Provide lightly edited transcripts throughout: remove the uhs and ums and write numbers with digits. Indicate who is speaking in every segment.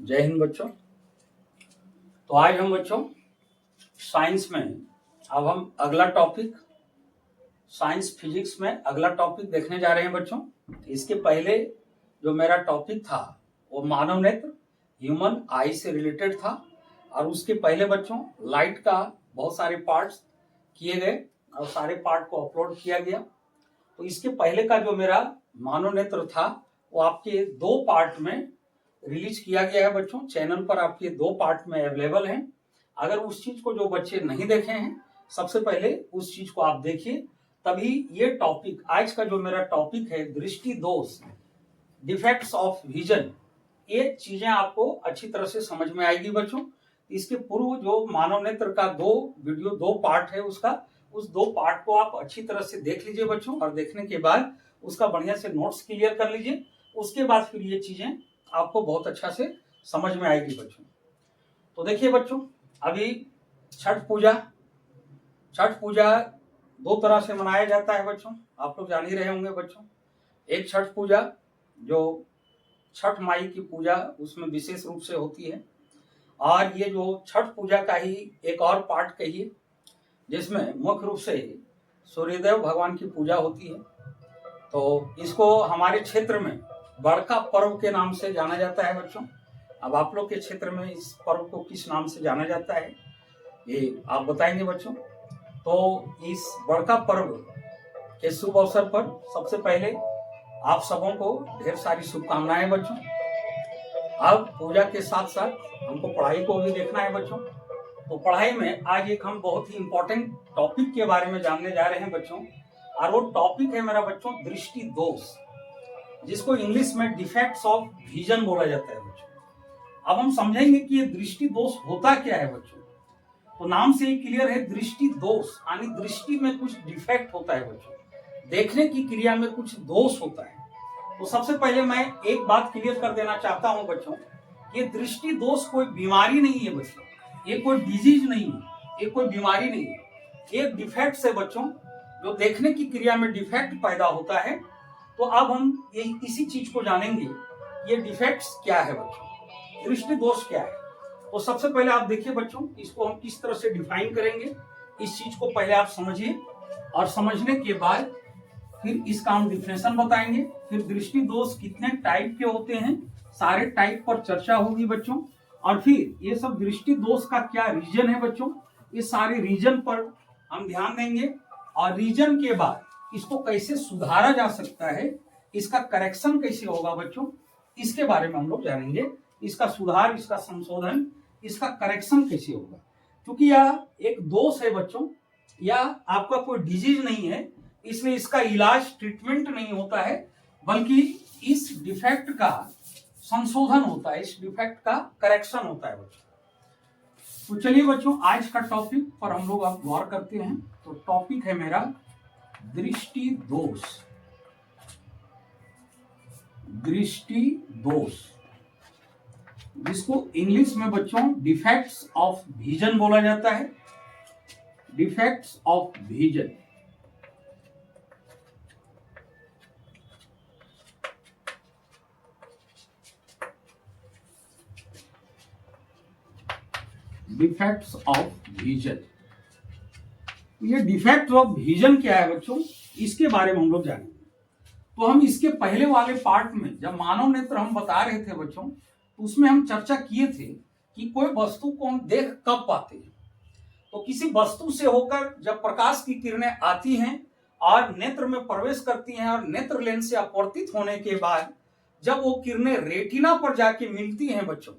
Speaker 1: जय हिंद बच्चों। तो आज हम बच्चों साइंस में अब हम अगला टॉपिक साइंस फिजिक्स में अगला टॉपिक देखने जा रहे हैं बच्चों। इसके पहले जो मेरा टॉपिक था वो मानव नेत्र ह्यूमन आई से रिलेटेड था और उसके पहले बच्चों लाइट का बहुत सारे पार्ट्स किए गए और सारे पार्ट को अपलोड किया गया। तो इसके पहले का जो मेरा मानव नेत्र था वो आपके दो पार्ट में रिलीज किया गया है बच्चों। चैनल पर आपके दो पार्ट में अवेलेबल हैं। अगर उस चीज को जो बच्चे नहीं देखे हैं सबसे पहले उस चीज को आप देखिए, तभी ये टॉपिक आज का जो मेरा टॉपिक है दृष्टि दोष डिफेक्ट्स ऑफ विजन, ये चीजें आपको अच्छी तरह से समझ में आएगी बच्चों। इसके पूर्व जो मानव नेत्र का दो पार्ट है उस दो पार्ट को आप अच्छी तरह से देख लीजिए बच्चों, और देखने के बाद उसका बढ़िया से नोट्स क्लियर कर लीजिए। उसके बाद फिर ये चीजें आपको बहुत अच्छा से समझ में आएगी बच्चों। तो देखिए बच्चों, अभी छठ पूजा दो तरह से मनाया जाता है बच्चों, आप लोग जान ही रहे होंगे बच्चों। एक छठ पूजा जो छठ माई की पूजा उसमें विशेष रूप से होती है, और ये जो छठ पूजा का ही एक और पार्ट कहिए जिसमें मुख्य रूप से सूर्यदेव भगवान की पूजा होती है। तो इसको हमारे क्षेत्र में बड़का पर्व के नाम से जाना जाता है बच्चों। अब आप लोग के क्षेत्र में इस पर्व को किस नाम से जाना जाता है ये आप बताएंगे बच्चों। तो इस बड़का पर्व के शुभ अवसर पर सबसे पहले आप सबों को ढेर सारी शुभकामनाएं बच्चों। अब पूजा के साथ साथ हमको पढ़ाई को भी देखना है बच्चों। तो पढ़ाई में आज एक हम बहुत ही इंपॉर्टेंट टॉपिक के बारे में जानने जा रहे हैं बच्चों, और वो टॉपिक है मेरा बच्चों दृष्टि दोष, जिसको इंग्लिश में डिफेक्ट्स ऑफ विजन बोला जाता है बच्चों। अब हम समझेंगे कि ये दृष्टि दोष होता क्या है बच्चों। तो नाम से ही क्लियर है, दृष्टि दोष यानी दृष्टि में कुछ डिफेक्ट होता है बच्चों, देखने की क्रिया में कुछ दोष होता है। तो सबसे पहले मैं एक बात क्लियर कर देना चाहता हूं बच्चों, ये दृष्टि दोष कोई बीमारी नहीं है बच्चों, ये कोई डिजीज नहीं है, ये कोई बीमारी नहीं है, ये डिफेक्ट है बच्चों, जो देखने की क्रिया में डिफेक्ट पैदा होता है। तो अब हम इसी चीज को जानेंगे, ये डिफेक्ट्स क्या है बच्चों, दृष्टि दोष क्या है। तो सबसे पहले आप देखिए बच्चों, इसको हम किस तरह से डिफाइन करेंगे, इस चीज को पहले आप समझिए, और समझने के बाद फिर इसका हम डिफिनेशन बताएंगे। फिर दृष्टि दोष कितने टाइप के होते हैं, सारे टाइप पर चर्चा होगी बच्चों, और फिर ये सब दृष्टि दोष का क्या रीजन है बच्चों, ये सारे रीजन पर हम ध्यान देंगे। और रीजन के बाद इसको कैसे सुधारा जा सकता है, इसका करेक्शन कैसे होगा बच्चों, इसके बारे में हम लोग जानेंगे। इसका सुधार, इसका संशोधन, इसका करेक्शन कैसे होगा, क्योंकि यह एक दोष है बच्चों, या आपका कोई डिजीज नहीं है, इसलिए इसका इलाज ट्रीटमेंट नहीं होता है, बल्कि इस डिफेक्ट का संशोधन होता है, इस डिफेक्ट का करेक्शन होता है बच्चों। तो चलिए बच्चों, आज का टॉपिक पर हम लोग अब गौर करते हैं। तो टॉपिक है मेरा दृष्टि दोष। दृष्टि दोष जिसको इंग्लिश में बच्चों डिफेक्ट्स ऑफ विजन बोला जाता है, defects of vision. Defects of vision, ये डिफेक्ट ऑफ विजन क्या है बच्चों, इसके बारे में हम लोग जानेंगे। तो हम इसके पहले वाले पार्ट में जब मानव नेत्र हम बता रहे थे बच्चों, तो उसमें हम चर्चा किए थे कि कोई वस्तु को हम देख कब पाते हैं। तो किसी वस्तु से होकर जब प्रकाश की किरणें आती हैं और नेत्र में प्रवेश करती हैं, और नेत्र लेंस से अपवर्तित होने के बाद जब वो किरणें रेटिना पर जाके मिलती हैं बच्चों,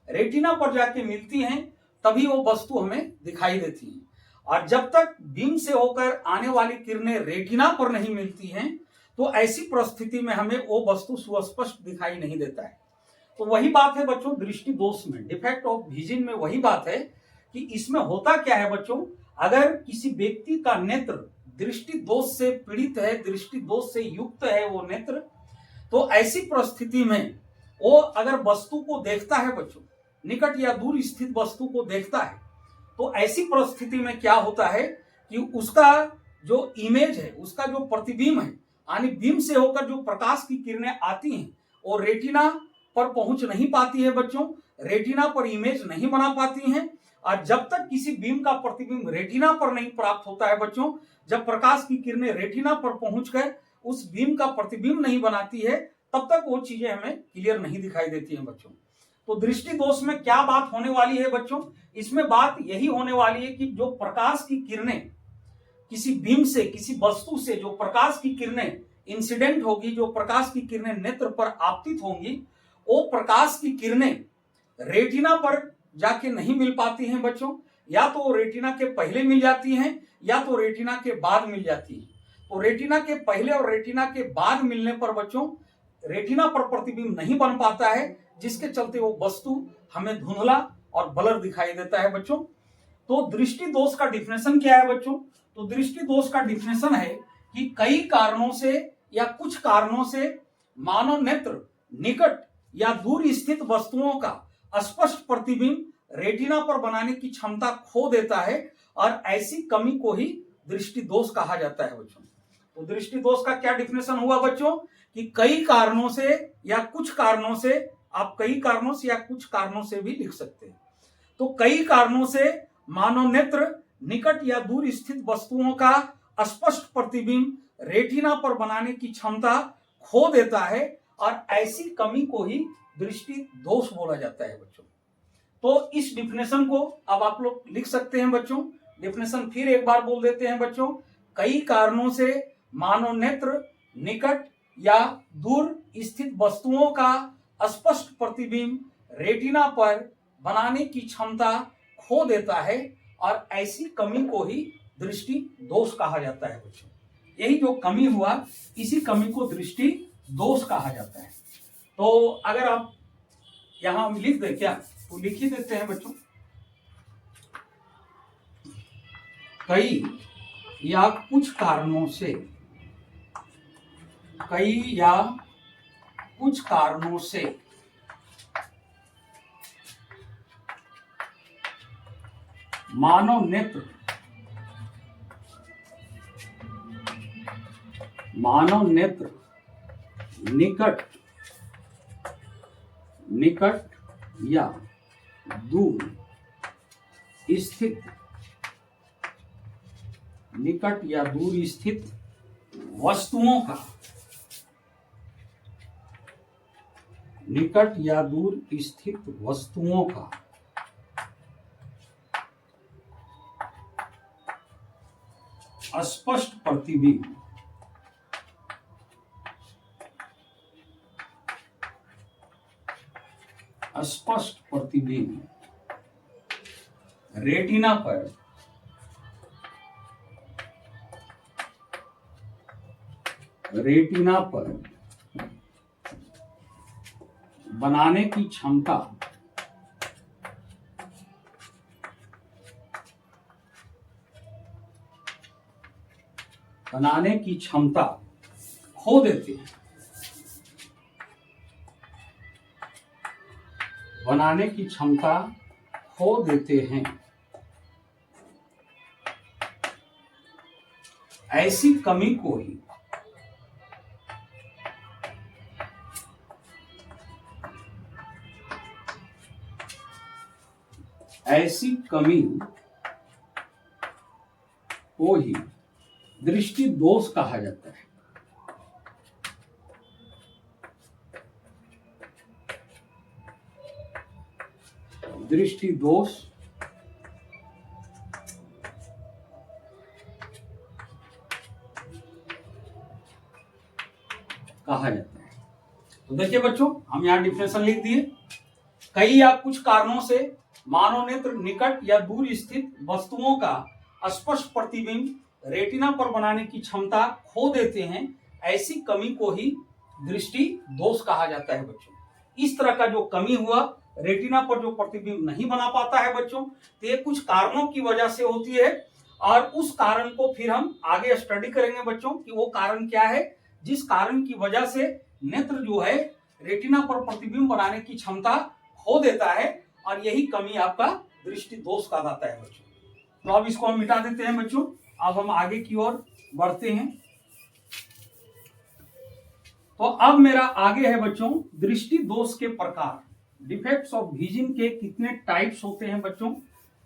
Speaker 1: रेटिना पर जाके मिलती हैं, तभी वो वस्तु हमें दिखाई देती है। और जब तक बीम से होकर आने वाली किरणें रेटिना पर नहीं मिलती हैं, तो ऐसी परिस्थिति में हमें वो वस्तु सुस्पष्ट दिखाई नहीं देता है। तो वही बात है बच्चों दृष्टि दोष में, डिफेक्ट ऑफ विजन में वही बात है कि इसमें होता क्या है बच्चों, अगर किसी व्यक्ति का नेत्र दृष्टि दोष से पीड़ित है, दृष्टि दोष से युक्त है वो नेत्र, तो ऐसी परिस्थिति में वो अगर वस्तु को देखता है बच्चों, निकट या दूर स्थित वस्तु को देखता है, तो ऐसी परिस्थिति में क्या होता है कि उसका जो इमेज है, उसका जो प्रतिबिंब है, यानी बीम से होकर जो प्रकाश की किरणें आती हैं वो रेटिना पर पहुंच नहीं पाती है बच्चों। रेटिना पर इमेज नहीं बना पाती हैं। और जब तक किसी बीम का प्रतिबिंब रेटिना पर नहीं प्राप्त होता है बच्चों, जब प्रकाश की किरणें रेटिना पर पहुंच कर उस बीम का प्रतिबिंब नहीं बनाती है, तब तक वो चीजें हमें क्लियर नहीं दिखाई देती हैं बच्चों। तो दृष्टि दोष में क्या बात होने वाली है बच्चों? इसमें बात यही होने वाली है कि जो प्रकाश की किरणें किसी बीम से, किसी वस्तु से जो प्रकाश की किरणें इंसिडेंट होगी, जो प्रकाश की किरणें नेत्र पर आपतित होंगी, वो प्रकाश की किरणें रेटिना पर जाके नहीं मिल पाती हैं बच्चों। या तो वो रेटिना के पहले मिल जाती हैं या तो रेटिना के बाद मिल जाती हैं। तो रेटिना के पहले और रेटिना के बाद मिलने पर बच्चों रेटिना पर प्रतिबिंब नहीं बन पाता है, जिसके चलते वो वस्तु हमें धुंधला और ब्लर दिखाई देता है बच्चों। तो दृष्टि दोष का डिफिनेशन क्या है बच्चों? तो दृष्टि दोष का डिफिनेशन है कि कई कारणों से या कुछ कारणों से मानव नेत्र निकट या दूर स्थित वस्तुओं का स्पष्ट प्रतिबिंब रेटिना पर बनाने की क्षमता खो देता है, और ऐसी कमी को ही दृष्टि दोष कहा जाता है बच्चों। तो दृष्टि दोष का क्या डिफिनेशन हुआ बच्चों? कि कई कारणों से या कुछ कारणों से, आप कई कारणों से या कुछ कारणों से भी लिख सकते हैं। तो कई कारणों से मानव नेत्र निकट या दूर स्थित वस्तुओं का स्पष्ट प्रतिबिंब रेटिना पर बनाने की क्षमता खो देता है, और ऐसी कमी को ही दृष्टि दोष बोला जाता है बच्चों। तो इस डिफिनेशन को अब आप लोग लिख सकते हैं बच्चों। डिफिनेशन फिर एक बार बोल देते हैं बच्चों। कई कारणों से मानव नेत्र निकट या दूर स्थित वस्तुओं का स्पष्ट प्रतिबिंब रेटिना पर बनाने की क्षमता खो देता है, और ऐसी कमी को ही दृष्टि दोष कहा जाता है बच्चों। यही जो कमी हुआ, इसी कमी को दृष्टि दोष कहा जाता है। तो अगर आप यहां हम लिख दें क्या, तो लिख ही देते हैं बच्चों। कई या कुछ कारणों से, कई या कुछ कारणों से मानव नेत्र निकट या दूर स्थित वस्तुओं का स्पष्ट प्रतिबिंब रेटिना पर बनाने की क्षमता खो देते हैं, बनाने की क्षमता खो देते हैं। ऐसी कमी को ही दृष्टि दोष कहा जाता है। दृष्टि दोष कहा जाता है। तो देखिए बच्चों, हम यहां डिफिनेशन लिख दिए। कई या कुछ कारणों से मानव नेत्र निकट या दूर स्थित वस्तुओं का स्पष्ट प्रतिबिंब रेटिना पर बनाने की क्षमता खो देते हैं। ऐसी कमी को ही दृष्टि दोष कहा जाता है बच्चों। इस तरह का जो कमी हुआ, रेटिना पर जो प्रतिबिंब नहीं बना पाता है बच्चों, तो ये कुछ कारणों की वजह से होती है, और उस कारण को फिर हम आगे स्टडी करेंगे बच्चों कि वो कारण क्या है, जिस कारण की वजह से नेत्र जो है रेटिना पर प्रतिबिंब बनाने की क्षमता खो देता है, और यही कमी आपका दृष्टि दोष कहलाता है बच्चों। तो अब इसको हम मिटा देते हैं बच्चों। अब हम आगे की ओर बढ़ते हैं। तो अब मेरा आगे है बच्चों दृष्टि दोष के प्रकार। डिफेक्ट्स ऑफ विजन के कितने टाइप्स होते हैं बच्चों,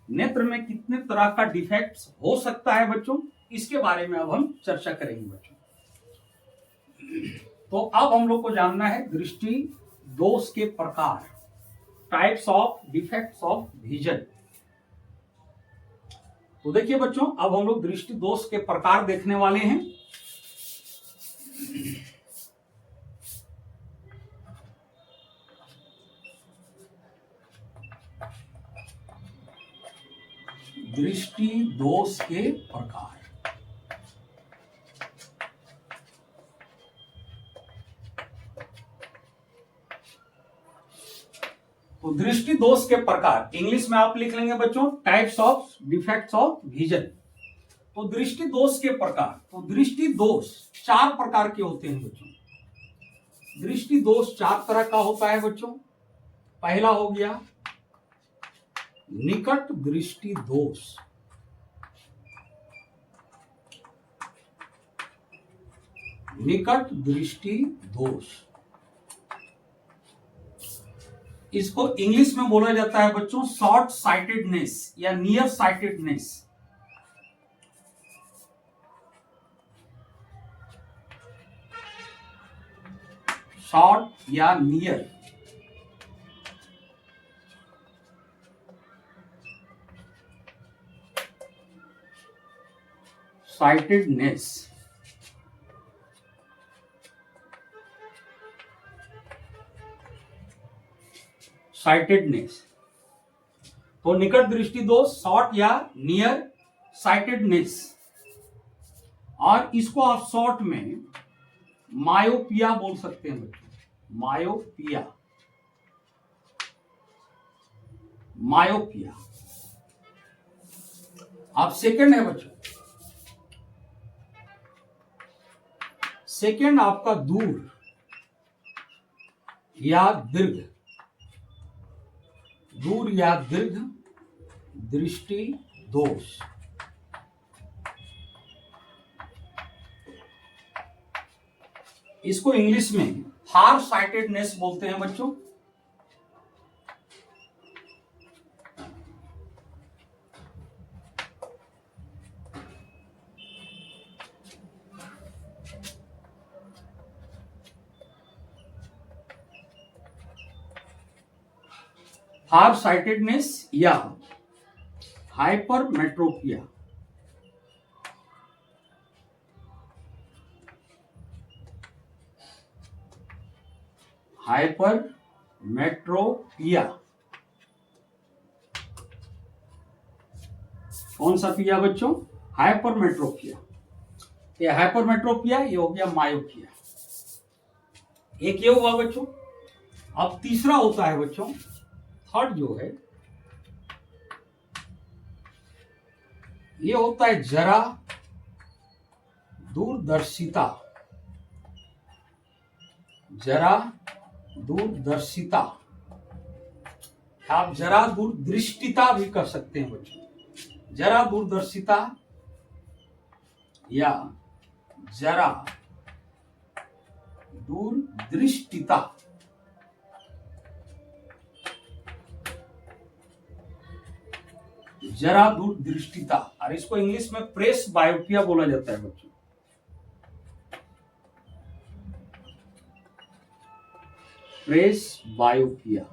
Speaker 1: नेत्र में कितने तरह का डिफेक्ट्स हो सकता है बच्चों, इसके बारे में अब हम चर्चा करेंगे बच्चों। तो अब हम लोग को जानना है दृष्टि दोष के प्रकार, types of defects of vision. तो देखिए बच्चों, अब हम लोग दृष्टि दोष के प्रकार देखने वाले हैं। दृष्टि दोष के प्रकार। तो दृष्टि दोष के प्रकार इंग्लिश में आप लिख लेंगे बच्चों, types of defects of vision. तो दृष्टि दोष के प्रकार, तो दृष्टि दोष 4 प्रकार के होते हैं बच्चों। दृष्टि दोष 4 तरह का होता है बच्चों। पहला हो गया निकट दृष्टि दोष। निकट दृष्टि दोष, इसको इंग्लिश में बोला जाता है बच्चों शॉर्ट साइटेडनेस या नियर साइटेडनेस। शॉर्ट या नियर साइटेडनेस। साइटेडनेस, तो निकट दृष्टि दोष शॉर्ट या नियर साइटेडनेस, और इसको आप शॉर्ट में मायोपिया बोल सकते हैं बच्चों। Myopia, myopia. अब सेकंड है बच्चों, सेकंड आपका दूर या दीर्घ, दूर या दीर्घ दृष्टि दोष। इसको इंग्लिश में फार साइटेडनेस बोलते हैं बच्चों। फार साइटेडनेस या हाइपरमेट्रोपिया। हाइपरमेट्रोपिया कौन सा पिया बच्चों? हाइपरमेट्रोपिया। ये हाइपरमेट्रोपिया, ये हो गया मायोपिया। एक ये हुआ बच्चों। अब तीसरा होता है बच्चों, थर्ड जो है ये होता है जरा दूरदर्शिता। जरा दूरदर्शिता, आप जरा दूरदृष्टिता भी कर सकते हैं बच्चों। जरा दूरदर्शिता या जरा दूरदृष्टिता। जरा दूरदृष्टिता, और इसको इंग्लिश में प्रेस बायोपिया बोला जाता है बच्चों। प्रेस बायोपिया।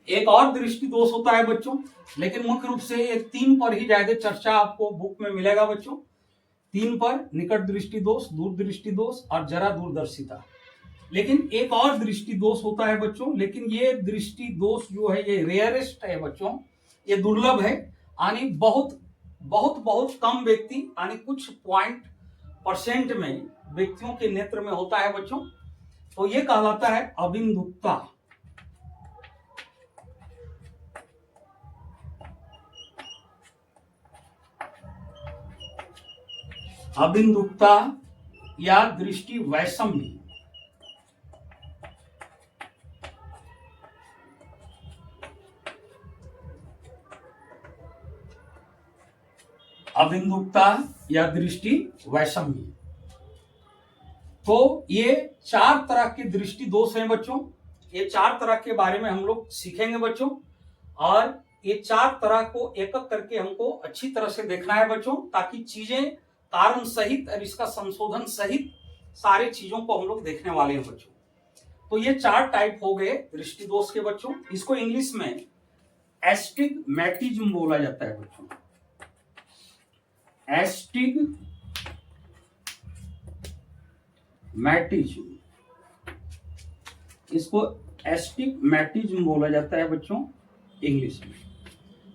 Speaker 1: एक और दृष्टि दोष होता है बच्चों, लेकिन मुख्य रूप से ये 3 पर ही ज्यादा चर्चा आपको बुक में मिलेगा बच्चों। 3 पर, निकट दृष्टि दोष, दूर दृष्टि दोष और जरा दूरदर्शिता। लेकिन एक और दृष्टि दोष होता है बच्चों, लेकिन ये दृष्टि दोष जो है ये रेयरेस्ट है बच्चों, ये दुर्लभ है। यानी बहुत बहुत बहुत कम व्यक्ति, यानी कुछ % में व्यक्तियों के नेत्र में होता है बच्चों। तो ये कहलाता है अबिंदुकता। अबिंदुकता या दृष्टि वैषम्य। अबिंदुकता या दृष्टि वैषम्य। तो ये 4 तरह के दृष्टि दोष हैं बच्चों। ये 4 तरह के बारे में हम लोग सीखेंगे बच्चों, और ये 4 तरह को एक एक करके हमको अच्छी तरह से देखना है बच्चों, ताकि चीजें कारण सहित और इसका संशोधन सहित सारे चीजों को हम लोग देखने वाले हैं बच्चों। तो ये 4 टाइप हो गए दृष्टि दोष के बच्चों। इसको इंग्लिश में एस्टिग्मैटिज्म बोला जाता है बच्चों। एस्टिग्मैटिज्म, इसको एस्टिग्मैटिज्म बोला जाता है बच्चों इंग्लिश में।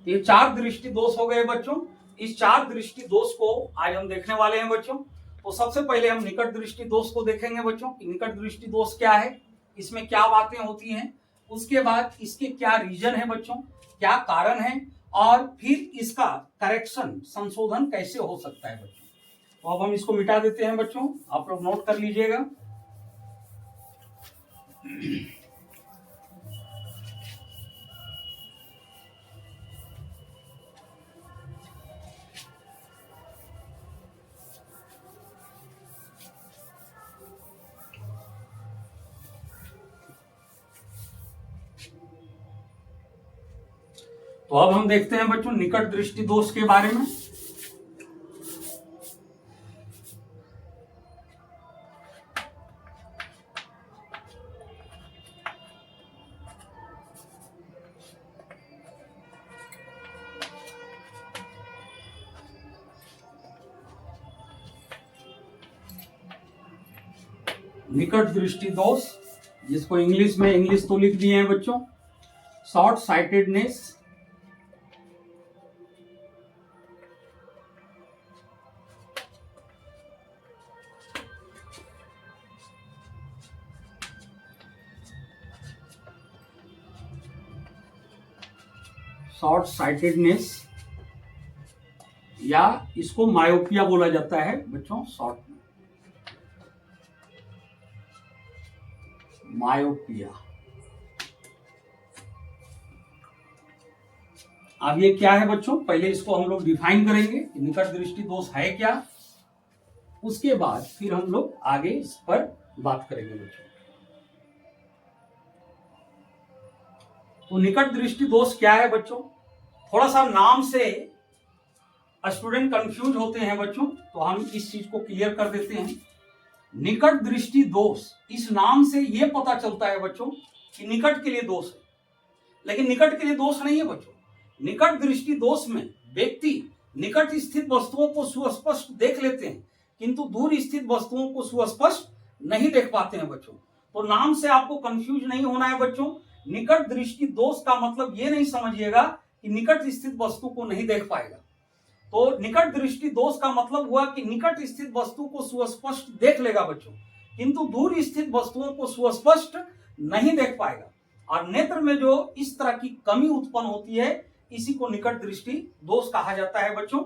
Speaker 1: ये 4 दृष्टि दोष हो गए बच्चों। इस 4 दृष्टि दोष को आज हम देखने वाले हैं बच्चों। तो सबसे पहले हम निकट दृष्टि दोष को देखेंगे बच्चों। निकट दृष्टि दोष क्या है, इसमें क्या बातें होती हैं, उसके बाद इसके क्या रीजन है बच्चों, क्या कारण है, और फिर इसका करेक्शन संशोधन कैसे हो सकता है बच्चों। तो अब हम इसको मिटा देते हैं बच्चों, आप लोग नोट कर लीजिएगा। तो अब हम देखते हैं बच्चों निकट दृष्टि दोष के बारे में। निकट दृष्टि दोष, जिसको इंग्लिश में, इंग्लिश तो लिख दिए हैं बच्चों, शॉर्ट साइटेडनेस, शॉर्ट साइटेडनेस, या इसको मायोपिया बोला जाता है बच्चों शॉर्ट में, मायोपिया। अब ये क्या है बच्चों, पहले इसको हम लोग डिफाइन करेंगे कि निकट दृष्टि दोष है क्या, उसके बाद फिर हम लोग आगे इस पर बात करेंगे बच्चों। तो निकट दृष्टि दोष क्या है बच्चों, थोड़ा सा नाम से स्टूडेंट कंफ्यूज होते हैं बच्चों, तो हम इस चीज को क्लियर कर देते हैं। निकट दृष्टि दोष, इस नाम से यह पता चलता है बच्चों कि निकट के लिए दोष है, लेकिन निकट के लिए दोष नहीं है बच्चों। निकट दृष्टि दोष में व्यक्ति निकट स्थित वस्तुओं को सुस्पष्ट देख लेते हैं, किंतु दूर स्थित वस्तुओं को सुस्पष्ट नहीं देख पाते हैं बच्चों। तो नाम से आपको कंफ्यूज नहीं होना है बच्चों। निकट दृष्टि दोष का मतलब ये नहीं समझिएगा कि निकट स्थित वस्तु को नहीं देख पाएगा। तो निकट दृष्टि दोष का मतलब हुआ कि निकट स्थित वस्तु को सुस्पष्ट देख लेगा बच्चों, किंतु दूर स्थित वस्तुओं को सुस्पष्ट नहीं देख पाएगा। और नेत्र में जो इस तरह की कमी उत्पन्न होती है, इसी को निकट दृष्टि दोष कहा जाता है बच्चों।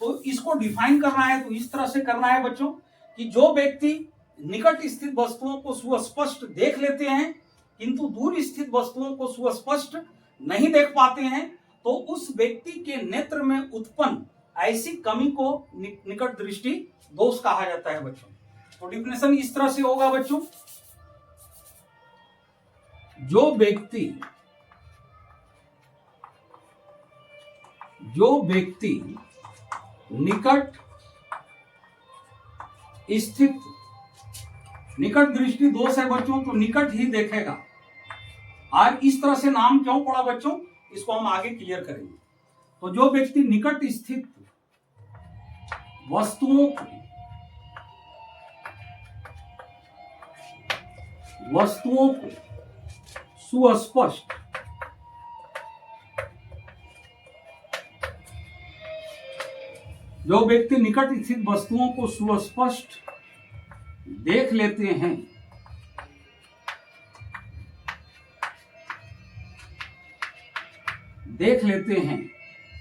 Speaker 1: तो इसको डिफाइन करना है तो इस तरह से करना है बच्चों कि जो व्यक्ति निकट स्थित वस्तुओं को सुस्पष्ट देख लेते हैं, किंतु दूर स्थित वस्तुओं को सुस्पष्ट नहीं देख पाते हैं, तो उस व्यक्ति के नेत्र में उत्पन्न ऐसी कमी को निकट दृष्टि दोष कहा जाता है बच्चों। तो डिफिनेशन इस तरह से होगा बच्चों, जो व्यक्ति निकट स्थित, निकट दृष्टि दोष है बच्चों तो निकट ही देखेगा। और इस तरह से नाम क्यों पड़ा बच्चों, इसको हम आगे क्लियर करेंगे। तो जो व्यक्ति निकट स्थित वस्तुओं को सुस्पष्ट जो व्यक्ति निकट स्थित वस्तुओं को सुस्पष्ट देख लेते हैं,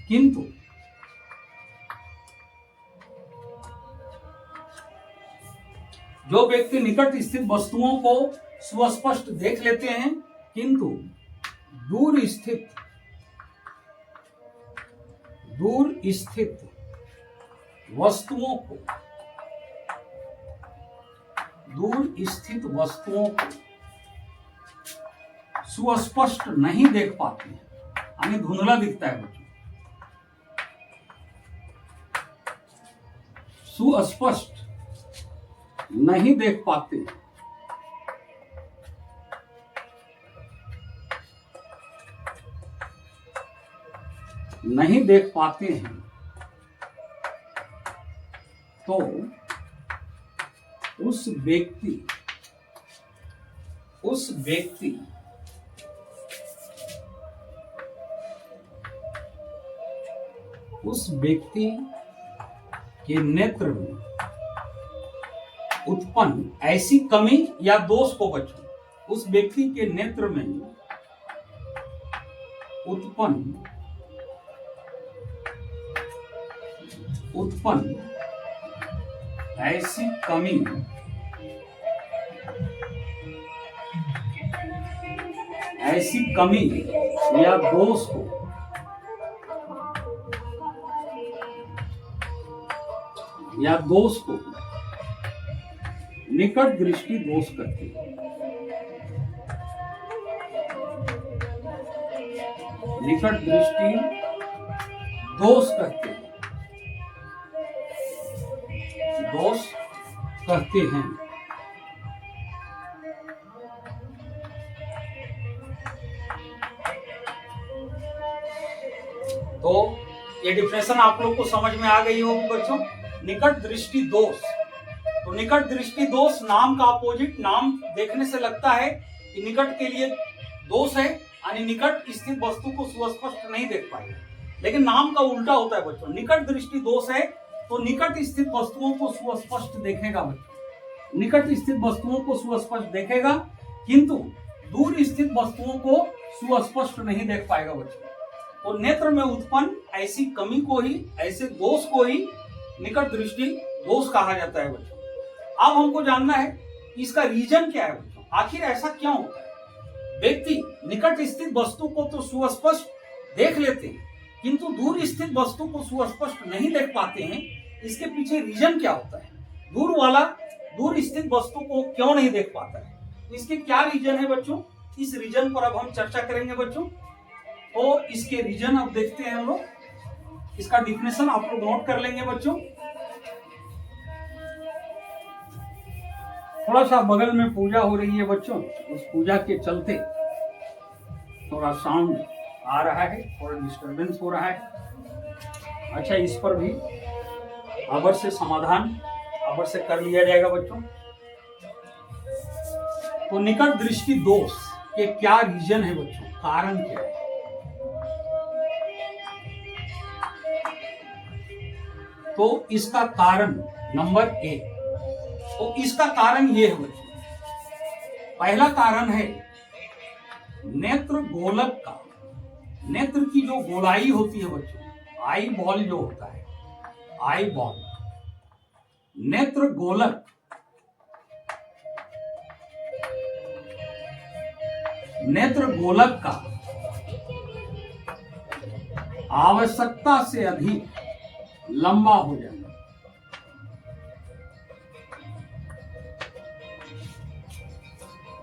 Speaker 1: किंतु जो व्यक्ति निकट स्थित वस्तुओं को सुस्पष्ट देख लेते हैं, किंतु दूर स्थित वस्तुओं को दूर स्थित वस्तुओं को सुस्पष्ट नहीं देख पाते, हमें धुंधला दिखता है बच्चों। सुस्पष्ट नहीं देख पाते, नहीं देख पाते हैं, तो उस व्यक्ति के नेत्र में उत्पन्न ऐसी कमी या दोष को बच्चों, उस व्यक्ति के नेत्र में उत्पन्न ऐसी कमी या दोष को निकट दृष्टि दोष कहते हैं। निकट दृष्टि दोष कहते हैं, दोष कहते हैं। तो ये डिफिनेशन आप लोग को समझ में आ गई होगी बच्चों। निकट दृष्टि दोष, तो निकट दृष्टि दोष नाम का अपोजिट, नाम देखने से लगता है कि निकट के लिए दोष है, यानी निकट स्थित वस्तु को सुस्पष्ट नहीं देख पाएगा, लेकिन नाम का उल्टा होता है बच्चों। निकट दृष्टि दोष है तो निकट स्थित वस्तुओं को सुस्पष्ट देखेगा बच्चों, निकट स्थित वस्तुओं को सुस्पष्ट देखेगा, किंतु दूर स्थित वस्तुओं को सुस्पष्ट नहीं देख पाएगा बच्चों। तो नेत्र में उत्पन्न ऐसी कमी को ही, ऐसे दोष को ही निकट दृष्टि दोष कहा जाता है बच्चों। अब हमको जानना है कि इसका रीजन क्या है बच्चों, आखिर ऐसा क्यों होता है। व्यक्ति निकट स्थित वस्तु को तो सुस्पष्ट देख लेते हैं, किंतु दूर स्थित वस्तु को सुस्पष्ट नहीं देख पाते हैं। इसके पीछे रीजन क्या होता है, दूर स्थित वस्तु को क्यों नहीं देख पाता है, इसके क्या रीजन है बच्चों, इस रीजन पर अब हम चर्चा करेंगे बच्चों। तो इसके रीजन अब देखते हैं हम लोग, इसका डिफिनेशन आप लोग नोट कर लेंगे बच्चों। थोड़ा सा बगल में पूजा हो रही है बच्चों, उस पूजा के चलते थोड़ा साउंड आ रहा है, थोड़ा डिस्टरबेंस हो रहा है। अच्छा, इस पर भी अबर से समाधान अबर से कर लिया जाएगा बच्चों। तो निकट दृष्टि दोष के क्या रीजन है बच्चों, कारण क्या है। तो इसका कारण नंबर 1, तो इसका कारण ये है बच्चों, पहला कारण है नेत्र गोलक का, नेत्र की जो गोलाई होती है बच्चों, आई बॉल जो होता है, आई बॉल, नेत्र गोलक का आवश्यकता से अधिक लंबा हो जाना,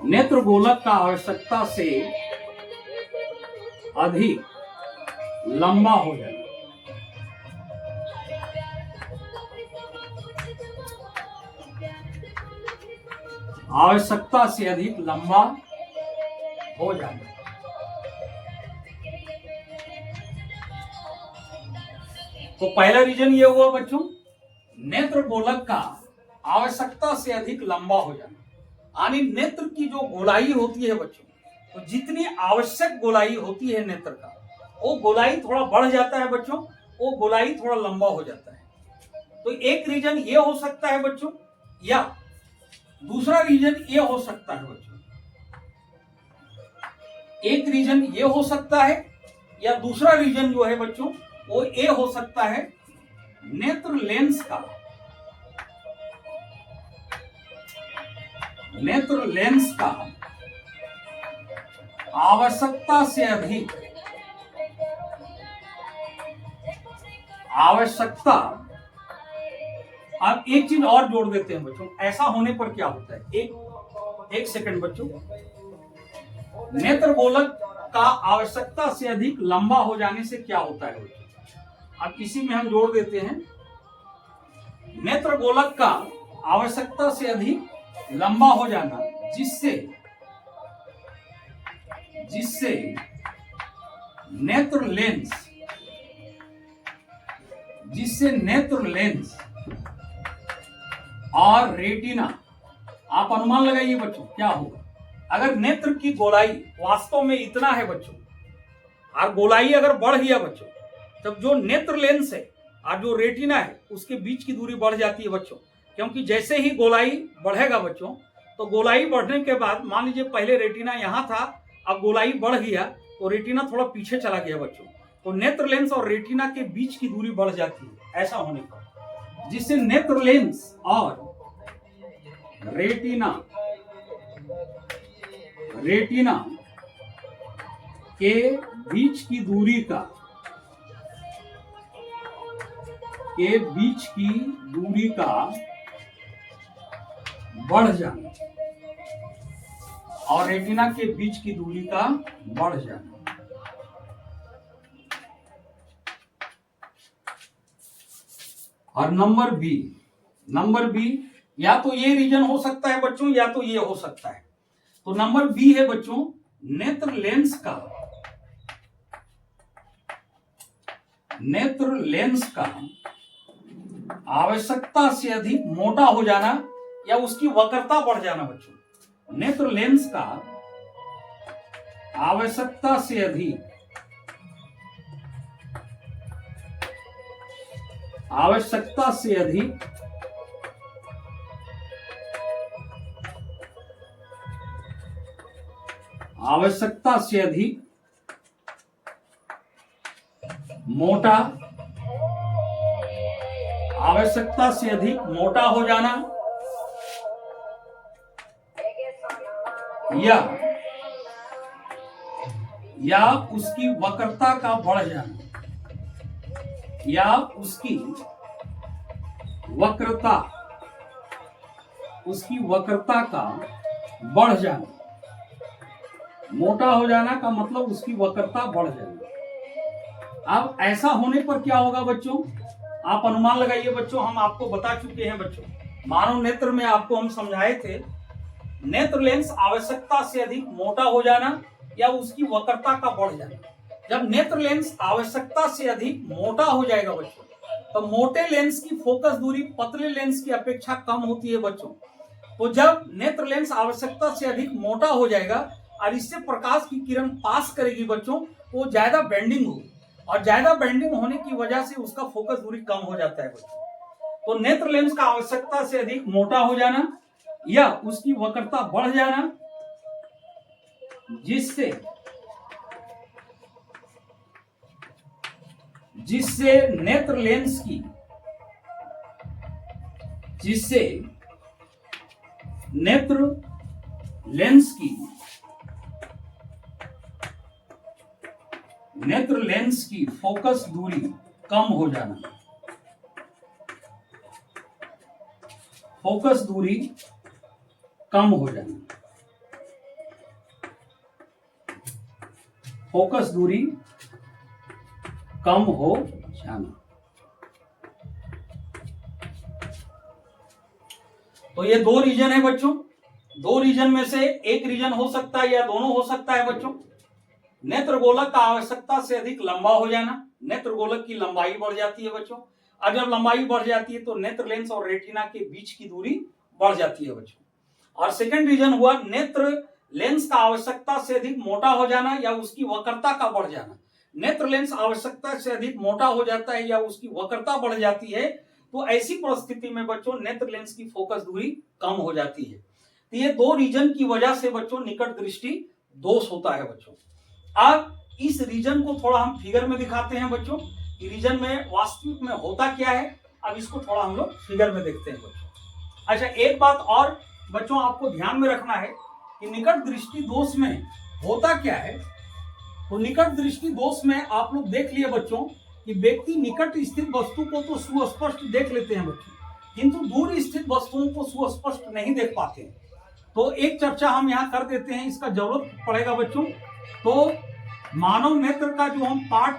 Speaker 1: नेत्र गोलक का आवश्यकता से अधिक लंबा हो जाना, आवश्यकता से अधिक लंबा हो जाना। तो पहला रीजन ये हुआ बच्चों, नेत्र गोलक का आवश्यकता से अधिक लंबा हो जाना, यानी नेत्र की जो गोलाई होती है बच्चों, तो जितनी आवश्यक गोलाई होती है नेत्र का, वो गोलाई थोड़ा बढ़ जाता है बच्चों, वो गोलाई थोड़ा लंबा हो जाता है। तो एक रीजन ये हो सकता है बच्चों, या दूसरा रीजन ये हो सकता है बच्चों, एक रीजन ये हो सकता है, या दूसरा रीजन जो है बच्चों वो ये हो सकता है, नेत्र लेंस का आवश्यकता से अधिक, अब एक चीज और जोड़ देते हैं बच्चों, ऐसा होने पर क्या होता है, एक सेकंड बच्चों। नेत्र गोलक का आवश्यकता से अधिक लंबा हो जाने से क्या होता है बच्चों। अब इसी में हम जोड़ देते हैं, नेत्र गोलक का आवश्यकता से अधिक लंबा हो जाना जिससे नेत्र लेंस और रेटिना, आप अनुमान लगाइए बच्चों क्या होगा अगर नेत्र की गोलाई वास्तव में इतना है बच्चों, और गोलाई अगर बढ़ गया बच्चों, तब जो नेत्र लेंस है और जो रेटिना है उसके बीच की दूरी बढ़ जाती है बच्चों। क्योंकि जैसे ही गोलाई बढ़ेगा बच्चों, तो गोलाई बढ़ने के बाद मान लीजिए पहले रेटिना यहां था, अब गोलाई बढ़ गया तो रेटिना थोड़ा पीछे चला गया बच्चों, तो नेत्र लेंस और रेटिना के बीच की दूरी बढ़ जाती है। ऐसा होने पर जिससे नेत्र लेंस और रेटिना के बीच की दूरी का बढ़ जाना और रेटिना के बीच की दूरी का बढ़ जाना। और नंबर बी या तो ये रीजन हो सकता है बच्चों या तो ये हो सकता है। तो नंबर बी है बच्चों, नेत्र लेंस का आवश्यकता से अधिक मोटा हो जाना या उसकी वक्रता बढ़ जाना बच्चों। नेत्र लेंस का आवश्यकता से अधिक मोटा हो जाना या उसकी वक्रता का बढ़ जाना उसकी वक्रता का बढ़ जाना। मोटा हो जाना का मतलब उसकी वक्रता बढ़ जाना। अब ऐसा होने पर क्या होगा बच्चों, आप अनुमान लगाइए बच्चों। हम आपको बता चुके हैं बच्चों, मानव नेत्र में आपको हम समझाए थे, नेत्र लेंस आवश्यकता से अधिक मोटा हो जाना या उसकी वक्रता का बढ़ जाना। जब नेत्र लेंस आवश्यकता से अधिक मोटा हो जाएगा बच्चों, तो मोटे लेंस की फोकस दूरी पतले लेंस की अपेक्षा कम होती है बच्चों। तो जब नेत्र लेंस आवश्यकता से अधिक मोटा हो जाएगा और इससे प्रकाश की किरण पास करेगी बच्चों, तो ज्यादा बेंडिंग होगी और ज्यादा बेंडिंग होने की वजह से उसका फोकस दूरी कम हो जाता है बच्चों। तो नेत्र लेंस का आवश्यकता से अधिक मोटा हो जाना या उसकी वक्रता बढ़ जाना, जिससे नेत्र लेंस की फोकस दूरी कम हो जाना। फोकस दूरी कम हो जाना। फोकस दूरी कम हो जाना। तो ये दो रीजन है बच्चों। दो रीजन में से एक रीजन हो सकता है या दोनों हो सकता है बच्चों। नेत्र गोलक का आवश्यकता से अधिक लंबा हो जाना, नेत्र गोलक की लंबाई बढ़ जाती है बच्चों, और जब लंबाई बढ़ जाती है तो नेत्र लेंस और रेटिना के बीच की दूरी बढ़ जाती है बच्चों। और सेकंड रीजन हुआ नेत्र लेंस का आवश्यकता से अधिक मोटा हो जाना या उसकी वक्रता का बढ़ जाना। नेत्र लेंस आवश्यकता से अधिक मोटा हो जाता है या उसकी वक्रता बढ़ जाती है, तो ऐसी परिस्थिति में बच्चों नेत्र लेंस की फोकस दूरी कम हो जाती है। तो ये दो रीजन की वजह से बच्चों निकट दृष्टि दोष होता है बच्चों। अब इस रीजन को थोड़ा हम फिगर में दिखाते हैं बच्चों, कि रीजन में वास्तविक में होता क्या है। अब इसको थोड़ा हम लोग फिगर में देखते हैं बच्चों। अच्छा, एक बात और बच्चों आपको ध्यान में रखना है कि निकट दृष्टि दोष में होता क्या है। तो निकट दृष्टि दोष में आप लोग देख लिए बच्चों कि व्यक्ति निकट स्थित वस्तु को तो सुस्पष्ट देख लेते हैं बच्चों, किंतु दूर स्थित वस्तुओं को सुस्पष्ट नहीं देख पाते। तो एक चर्चा हम यहाँ कर देते हैं, इसका जरूरत पड़ेगा बच्चों। तो मानव नेत्र का जो हम पार्ट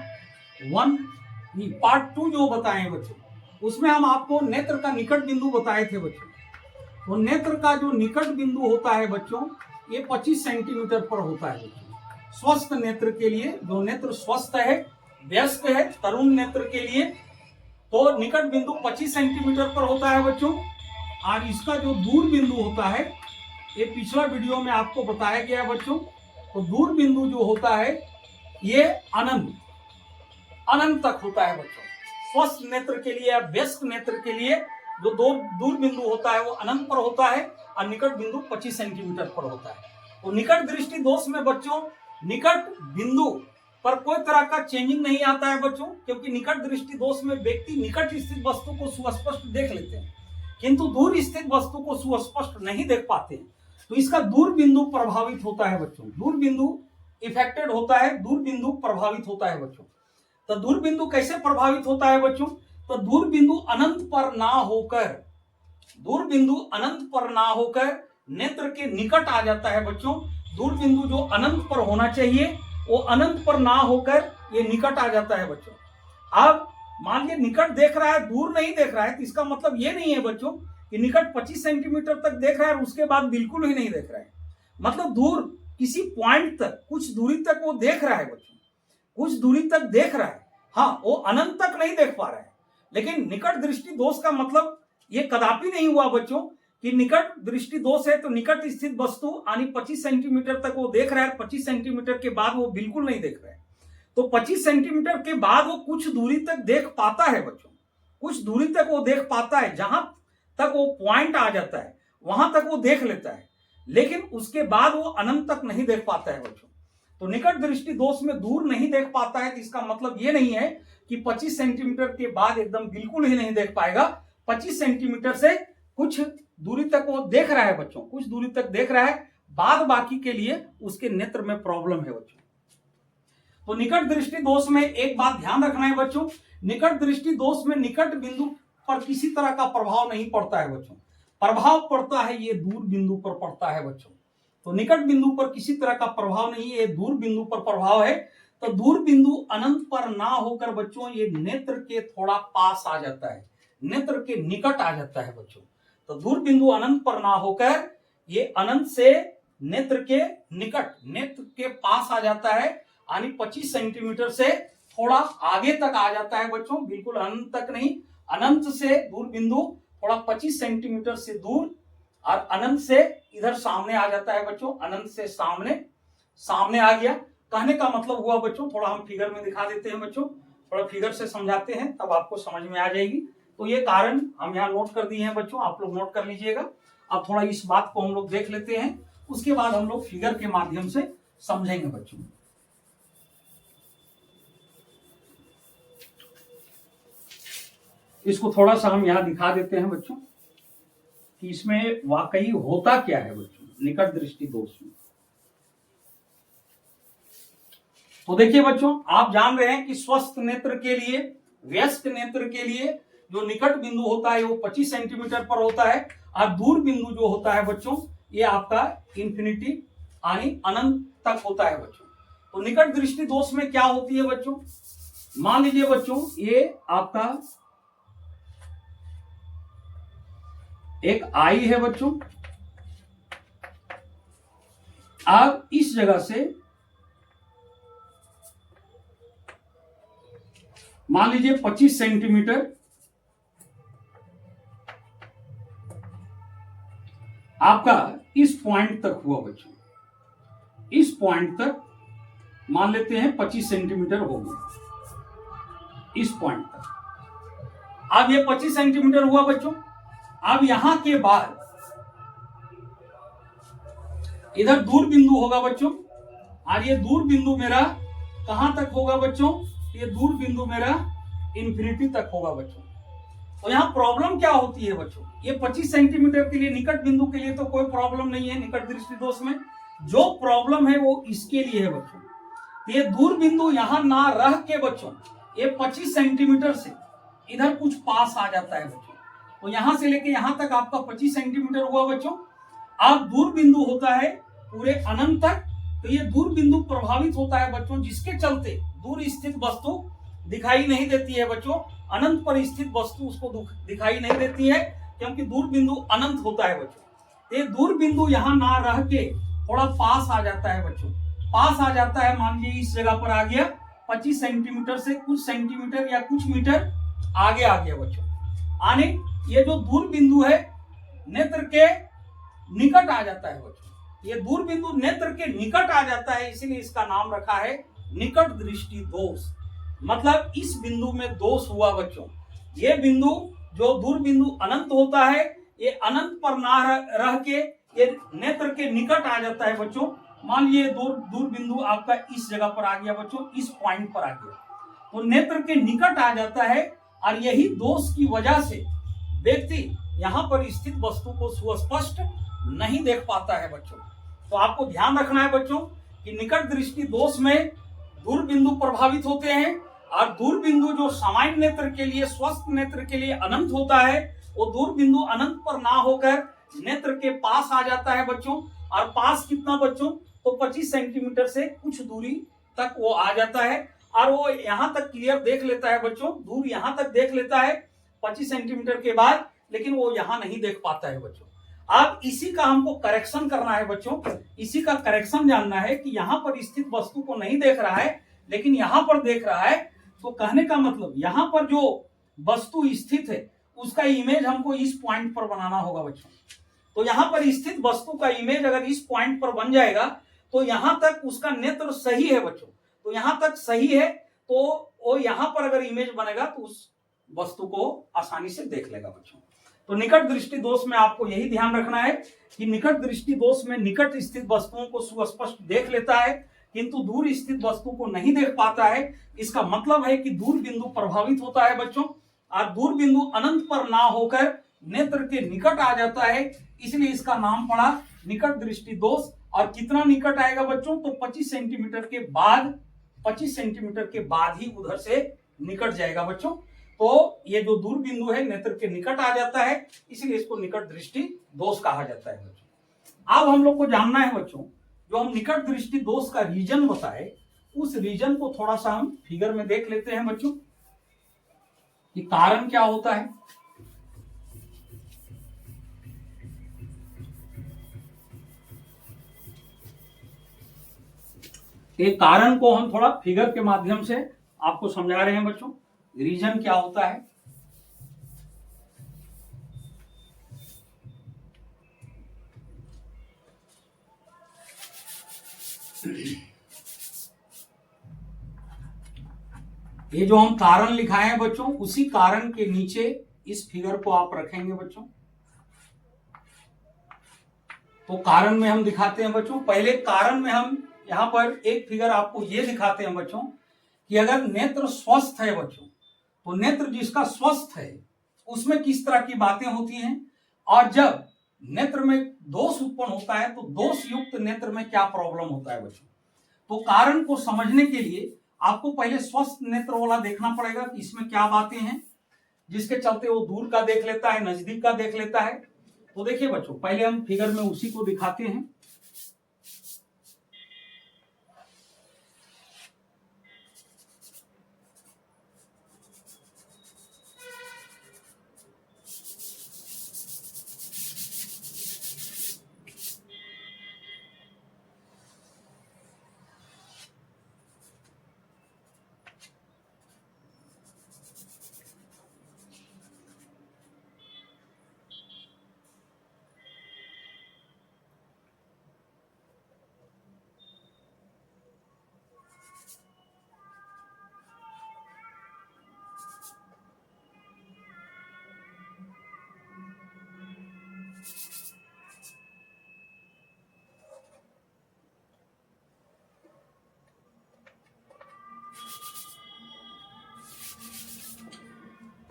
Speaker 1: 2 जो बताए बच्चों, उसमें हम आपको नेत्र का निकट बिंदु बताए थे बच्चों। तो नेत्र का जो निकट बिंदु होता है बच्चों, ये 25 सेंटीमीटर पर होता है बच्चों। स्वस्थ नेत्र के लिए, जो नेत्र स्वस्थ है, वयस्क है, तरुण नेत्र के लिए, तो निकट बिंदु 25 सेंटीमीटर पर होता है बच्चों। और इसका जो दूर बिंदु होता है, ये पिछला वीडियो में आपको बताया गया है बच्चों। तो दूर बिंदु जो होता है ये अनंत तक होता है बच्चों। स्वस्थ नेत्र के लिए या वयस्क नेत्र के लिए जो दूर बिंदु होता है वो अनंत पर होता है और निकट बिंदु 25 सेंटीमीटर पर होता है। तो निकट दृष्टि दोष में बच्चों निकट बिंदु पर कोई तरह का चेंजिंग नहीं आता है बच्चों, क्योंकि निकट दृष्टि दोष में व्यक्ति निकट स्थित वस्तु को सुस्पष्ट देख लेते हैं, किंतु दूर स्थित वस्तु को सुस्पष्ट नहीं देख पाते हैं। तो इसका दूर बिंदु प्रभावित होता है बच्चों। दूर बिंदु इफेक्टेड होता है, दूर बिंदु प्रभावित होता है बच्चों। तो दूर बिंदु कैसे प्रभावित होता है बच्चों? तो दूर बिंदु अनंत पर ना होकर नेत्र के निकट आ जाता है बच्चों। दूर बिंदु जो अनंत पर होना चाहिए वो अनंत पर ना होकर ये निकट आ जाता है बच्चों। अब मान लीजिए निकट देख रहा है, दूर नहीं देख रहा है, तो इसका मतलब ये नहीं है बच्चों कि निकट 25 सेंटीमीटर तक देख रहा है और उसके बाद बिल्कुल ही नहीं देख रहा है। मतलब दूर किसी पॉइंट तक, कुछ दूरी तक वो देख रहा है बच्चों, कुछ दूरी तक देख रहा है। हाँ, वो अनंत तक नहीं देख पा रहा है। लेकिन निकट दृष्टि दोष का मतलब ये कदापि नहीं हुआ बच्चों कि निकट दृष्टि दोष है तो निकट स्थित वस्तु यानी 25 सेंटीमीटर तक वो देख रहा है, 25 सेंटीमीटर के बाद वो बिल्कुल नहीं देख रहा है। तो 25 सेंटीमीटर के बाद वो कुछ दूरी तक देख पाता है बच्चों, कुछ दूरी तक वो देख पाता है, जहां तक वो पॉइंट आ जाता है वहां तक वो देख लेता है, लेकिन उसके बाद वो अनंत तक नहीं देख पाता है बच्चों। तो निकट दृष्टि दोष में दूर नहीं देख पाता है, तो इसका मतलब ये नहीं है कि 25 सेंटीमीटर के बाद एकदम बिल्कुल ही नहीं देख पाएगा। 25 सेंटीमीटर से कुछ दूरी तक वो देख रहा है बच्चों, कुछ दूरी तक देख रहा है, बाद बाकी के लिए उसके नेत्र में प्रॉब्लम है बच्चों। तो निकट दृष्टि दोष में एक बात ध्यान रखना है बच्चों, निकट दृष्टि दोष में निकट बिंदु पर किसी तरह का प्रभाव नहीं पड़ता है बच्चों। प्रभाव पड़ता है ये दूर बिंदु पर पड़ता है बच्चों। तो निकट बिंदु पर किसी तरह का प्रभाव नहीं है, ये दूर बिंदु पर प्रभाव है। तो दूर बिंदु अनंत पर ना होकर बच्चों ये नेत्र के थोड़ा पास आ जाता है, नेत्र के निकट आ जाता है बच्चों। तो दूर बिंदु अनंत पर ना होकर ये अनंत से नेत्र के निकट, नेत्र के पास आ जाता है, यानी 25 सेंटीमीटर से थोड़ा आगे तक आ जाता है बच्चों, बिल्कुल अनंत तक नहीं। अनंत से दूर बिंदु थोड़ा 25 सेंटीमीटर से दूर और अनंत से इधर सामने आ जाता है बच्चों। अनंत से सामने आ गया। कहने का मतलब हुआ बच्चों, थोड़ा हम फिगर में दिखा देते हैं बच्चों, थोड़ा फिगर से समझाते हैं तब आपको समझ में आ जाएगी। तो ये कारण हम यहाँ नोट कर दिए हैं बच्चों, आप लोग नोट कर लीजिएगा। अब थोड़ा इस बात को हम लोग देख लेते हैं, उसके बाद हम लोग फिगर के माध्यम से समझेंगे बच्चों। इसको थोड़ा सा हम यहाँ दिखा देते हैं बच्चों कि इसमें वाकई होता क्या है बच्चों निकट दृष्टि दोष में। तो देखिए बच्चों, आप जान रहे हैं कि स्वस्थ नेत्र के लिए, वयस्क नेत्र के लिए जो निकट बिंदु होता है वो 25 सेंटीमीटर पर होता है, और दूर बिंदु जो होता है बच्चों ये आपका इंफिनिटी यानी अनंत तक होता है बच्चों। तो निकट दृष्टि दोष में क्या होती है बच्चों, मान लीजिए बच्चों ये आपका एक आई है बच्चों। अब इस जगह से मान लीजिए 25 सेंटीमीटर आपका इस पॉइंट तक हुआ बच्चों। इस पॉइंट तक मान लेते हैं 25 सेंटीमीटर हो गया, इस पॉइंट तक। अब ये 25 सेंटीमीटर हुआ बच्चों। अब यहां के बाद इधर दूर बिंदु होगा बच्चों, और ये दूर बिंदु मेरा कहां तक होगा बच्चों, ये दूर बिंदु मेरा इंफिनिटी तक होगा बच्चों। तो यहां प्रॉब्लम क्या होती है बच्चों, ये 25 सेंटीमीटर के लिए निकट बिंदु के लिए तो कोई प्रॉब्लम नहीं है निकट दृष्टि दोष में। जो प्रॉब्लम है वो इसके लिए है बच्चों। ये दूर बिंदु यहां ना रह के बच्चों ये 25 सेंटीमीटर से इधर कुछ पास आ जाता है बच्चों। तो यहां से लेके यहां तक आपका 25 सेंटीमीटर हुआ बच्चों। अब दूर बिंदु होता है पूरे अनंत तक, तो ये दूर बिंदु प्रभावित होता है बच्चों, जिसके चलते दूर स्थित वस्तु दिखाई नहीं देती है बच्चों। अनंत पर स्थित वस्तु उसको दिखाई नहीं देती है, क्योंकि दूर बिंदु अनंत होता है बच्चों। ये दूर बिंदु यहाँ ना रह के थोड़ा पास आ जाता है बच्चों, पास आ जाता है। मान लीजिए इस जगह पर आ गया 25 सेंटीमीटर से कुछ सेंटीमीटर या कुछ मीटर आगे आ गया बच्चों। आने ये जो दूर बिंदु है नेत्र के निकट आ जाता है बच्चों। ये दूर बिंदु नेत्र के निकट आ जाता है, इसीलिए इसका नाम रखा है निकट दृष्टि दोष। मतलब इस बिंदु में दोष हुआ बच्चों। ये बिंदु जो दूर बिंदु अनंत होता है, ये अनंत पर ना रह के ये नेत्र के निकट आ जाता है बच्चों। मान लीजिए दूर बिंदु आपका इस जगह पर आ गया बच्चों, इस पॉइंट पर आ गया, तो नेत्र के निकट आ जाता है। और यही दोष की वजह से व्यक्ति यहाँ पर स्थित वस्तु को सुस्पष्ट नहीं देख पाता है बच्चों। तो आपको ध्यान रखना है बच्चों कि निकट दृष्टि दोष में दूर बिंदु प्रभावित होते हैं, और दूर बिंदु जो सामान्य नेत्र के लिए, स्वस्थ नेत्र के लिए अनंत होता है, वो दूर बिंदु अनंत पर ना होकर नेत्र के पास आ जाता है बच्चों। और पास कितना बच्चों, तो 25 सेंटीमीटर से कुछ दूरी तक वो आ जाता है, और वो यहाँ तक क्लियर देख लेता है बच्चों। दूर यहाँ तक देख लेता है 25 सेंटीमीटर के बाद, लेकिन वो यहाँ नहीं देख पाता है बच्चों। अब इसी का हमको करेक्शन करना है बच्चों। इसी का करेक्शन जानना है कि यहाँ पर स्थित वस्तु को नहीं देख रहा है, लेकिन यहाँ पर देख रहा है। तो कहने का मतलब यहाँ पर जो वस्तु स्थित है उसका इमेज हमको इस पॉइंट पर बनाना होगा बच्चों। तो यहाँ पर स्थित वस्तु का इमेज अगर इस पॉइंट पर बन जाएगा तो यहाँ तक उसका नेत्र सही है बच्चों। तो यहाँ तक सही है, तो वो यहाँ पर अगर इमेज बनेगा तो उस वस्तु को आसानी से देख लेगा बच्चों। तो निकट दृष्टि दोष में आपको यही ध्यान रखना है कि निकट दृष्टि दोष में निकट स्थित वस्तुओं को सुस्पष्ट देख लेता है, किंतु दूर स्थित वस्तु को नहीं देख पाता है। इसका मतलब है कि दूर बिंदु प्रभावित होता है बच्चों, और दूर बिंदु अनंत पर ना होकर नेत्र के निकट आ जाता है, इसलिए इसका नाम पड़ा निकट दृष्टि दोष। और कितना निकट आएगा बच्चों, तो 25 सेंटीमीटर के बाद, 25 सेंटीमीटर के बाद ही उधर से निकट जाएगा बच्चों। तो ये जो दूर बिंदु है नेत्र के निकट आ जाता है, इसलिए इसको निकट दृष्टि दोष कहा जाता है बच्चों। अब हम लोग को जानना है बच्चों, जो हम निकट दृष्टि दोष का रीजन बताए, उस रीजन को थोड़ा सा हम फिगर में देख लेते हैं बच्चों कि कारण क्या होता है। एक कारण को हम थोड़ा फिगर के माध्यम से आपको समझा रहे हैं बच्चों, रीजन क्या होता है। ये जो हम कारण लिखाए हैं बच्चों, उसी कारण के नीचे इस फिगर को आप रखेंगे बच्चों। तो कारण में हम दिखाते हैं बच्चों, पहले कारण में हम यहां पर एक फिगर आपको ये दिखाते हैं बच्चों कि अगर नेत्र स्वस्थ है बच्चों, तो नेत्र जिसका स्वस्थ है उसमें किस तरह की बातें होती हैं, और जब नेत्र में दोष उत्पन्न होता है तो दोष युक्त नेत्र में क्या प्रॉब्लम होता है बच्चों। तो कारण को समझने के लिए आपको पहले स्वस्थ नेत्र वाला देखना पड़ेगा कि इसमें क्या बातें हैं, जिसके चलते वो दूर का देख लेता है, नजदीक का देख लेता है। तो देखिए बच्चों, पहले हम फिगर में उसी को दिखाते हैं।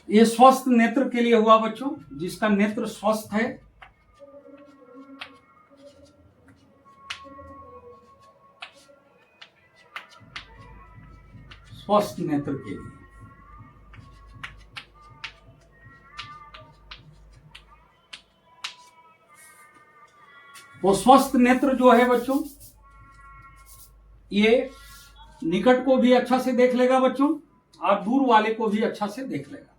Speaker 1: ये स्वस्थ नेत्र के लिए हुआ बच्चों, जिसका नेत्र स्वस्थ है। स्वस्थ नेत्र के लिए तो स्वस्थ नेत्र जो है बच्चों, ये निकट को भी अच्छा से देख लेगा बच्चों और दूर वाले को भी अच्छा से देख लेगा।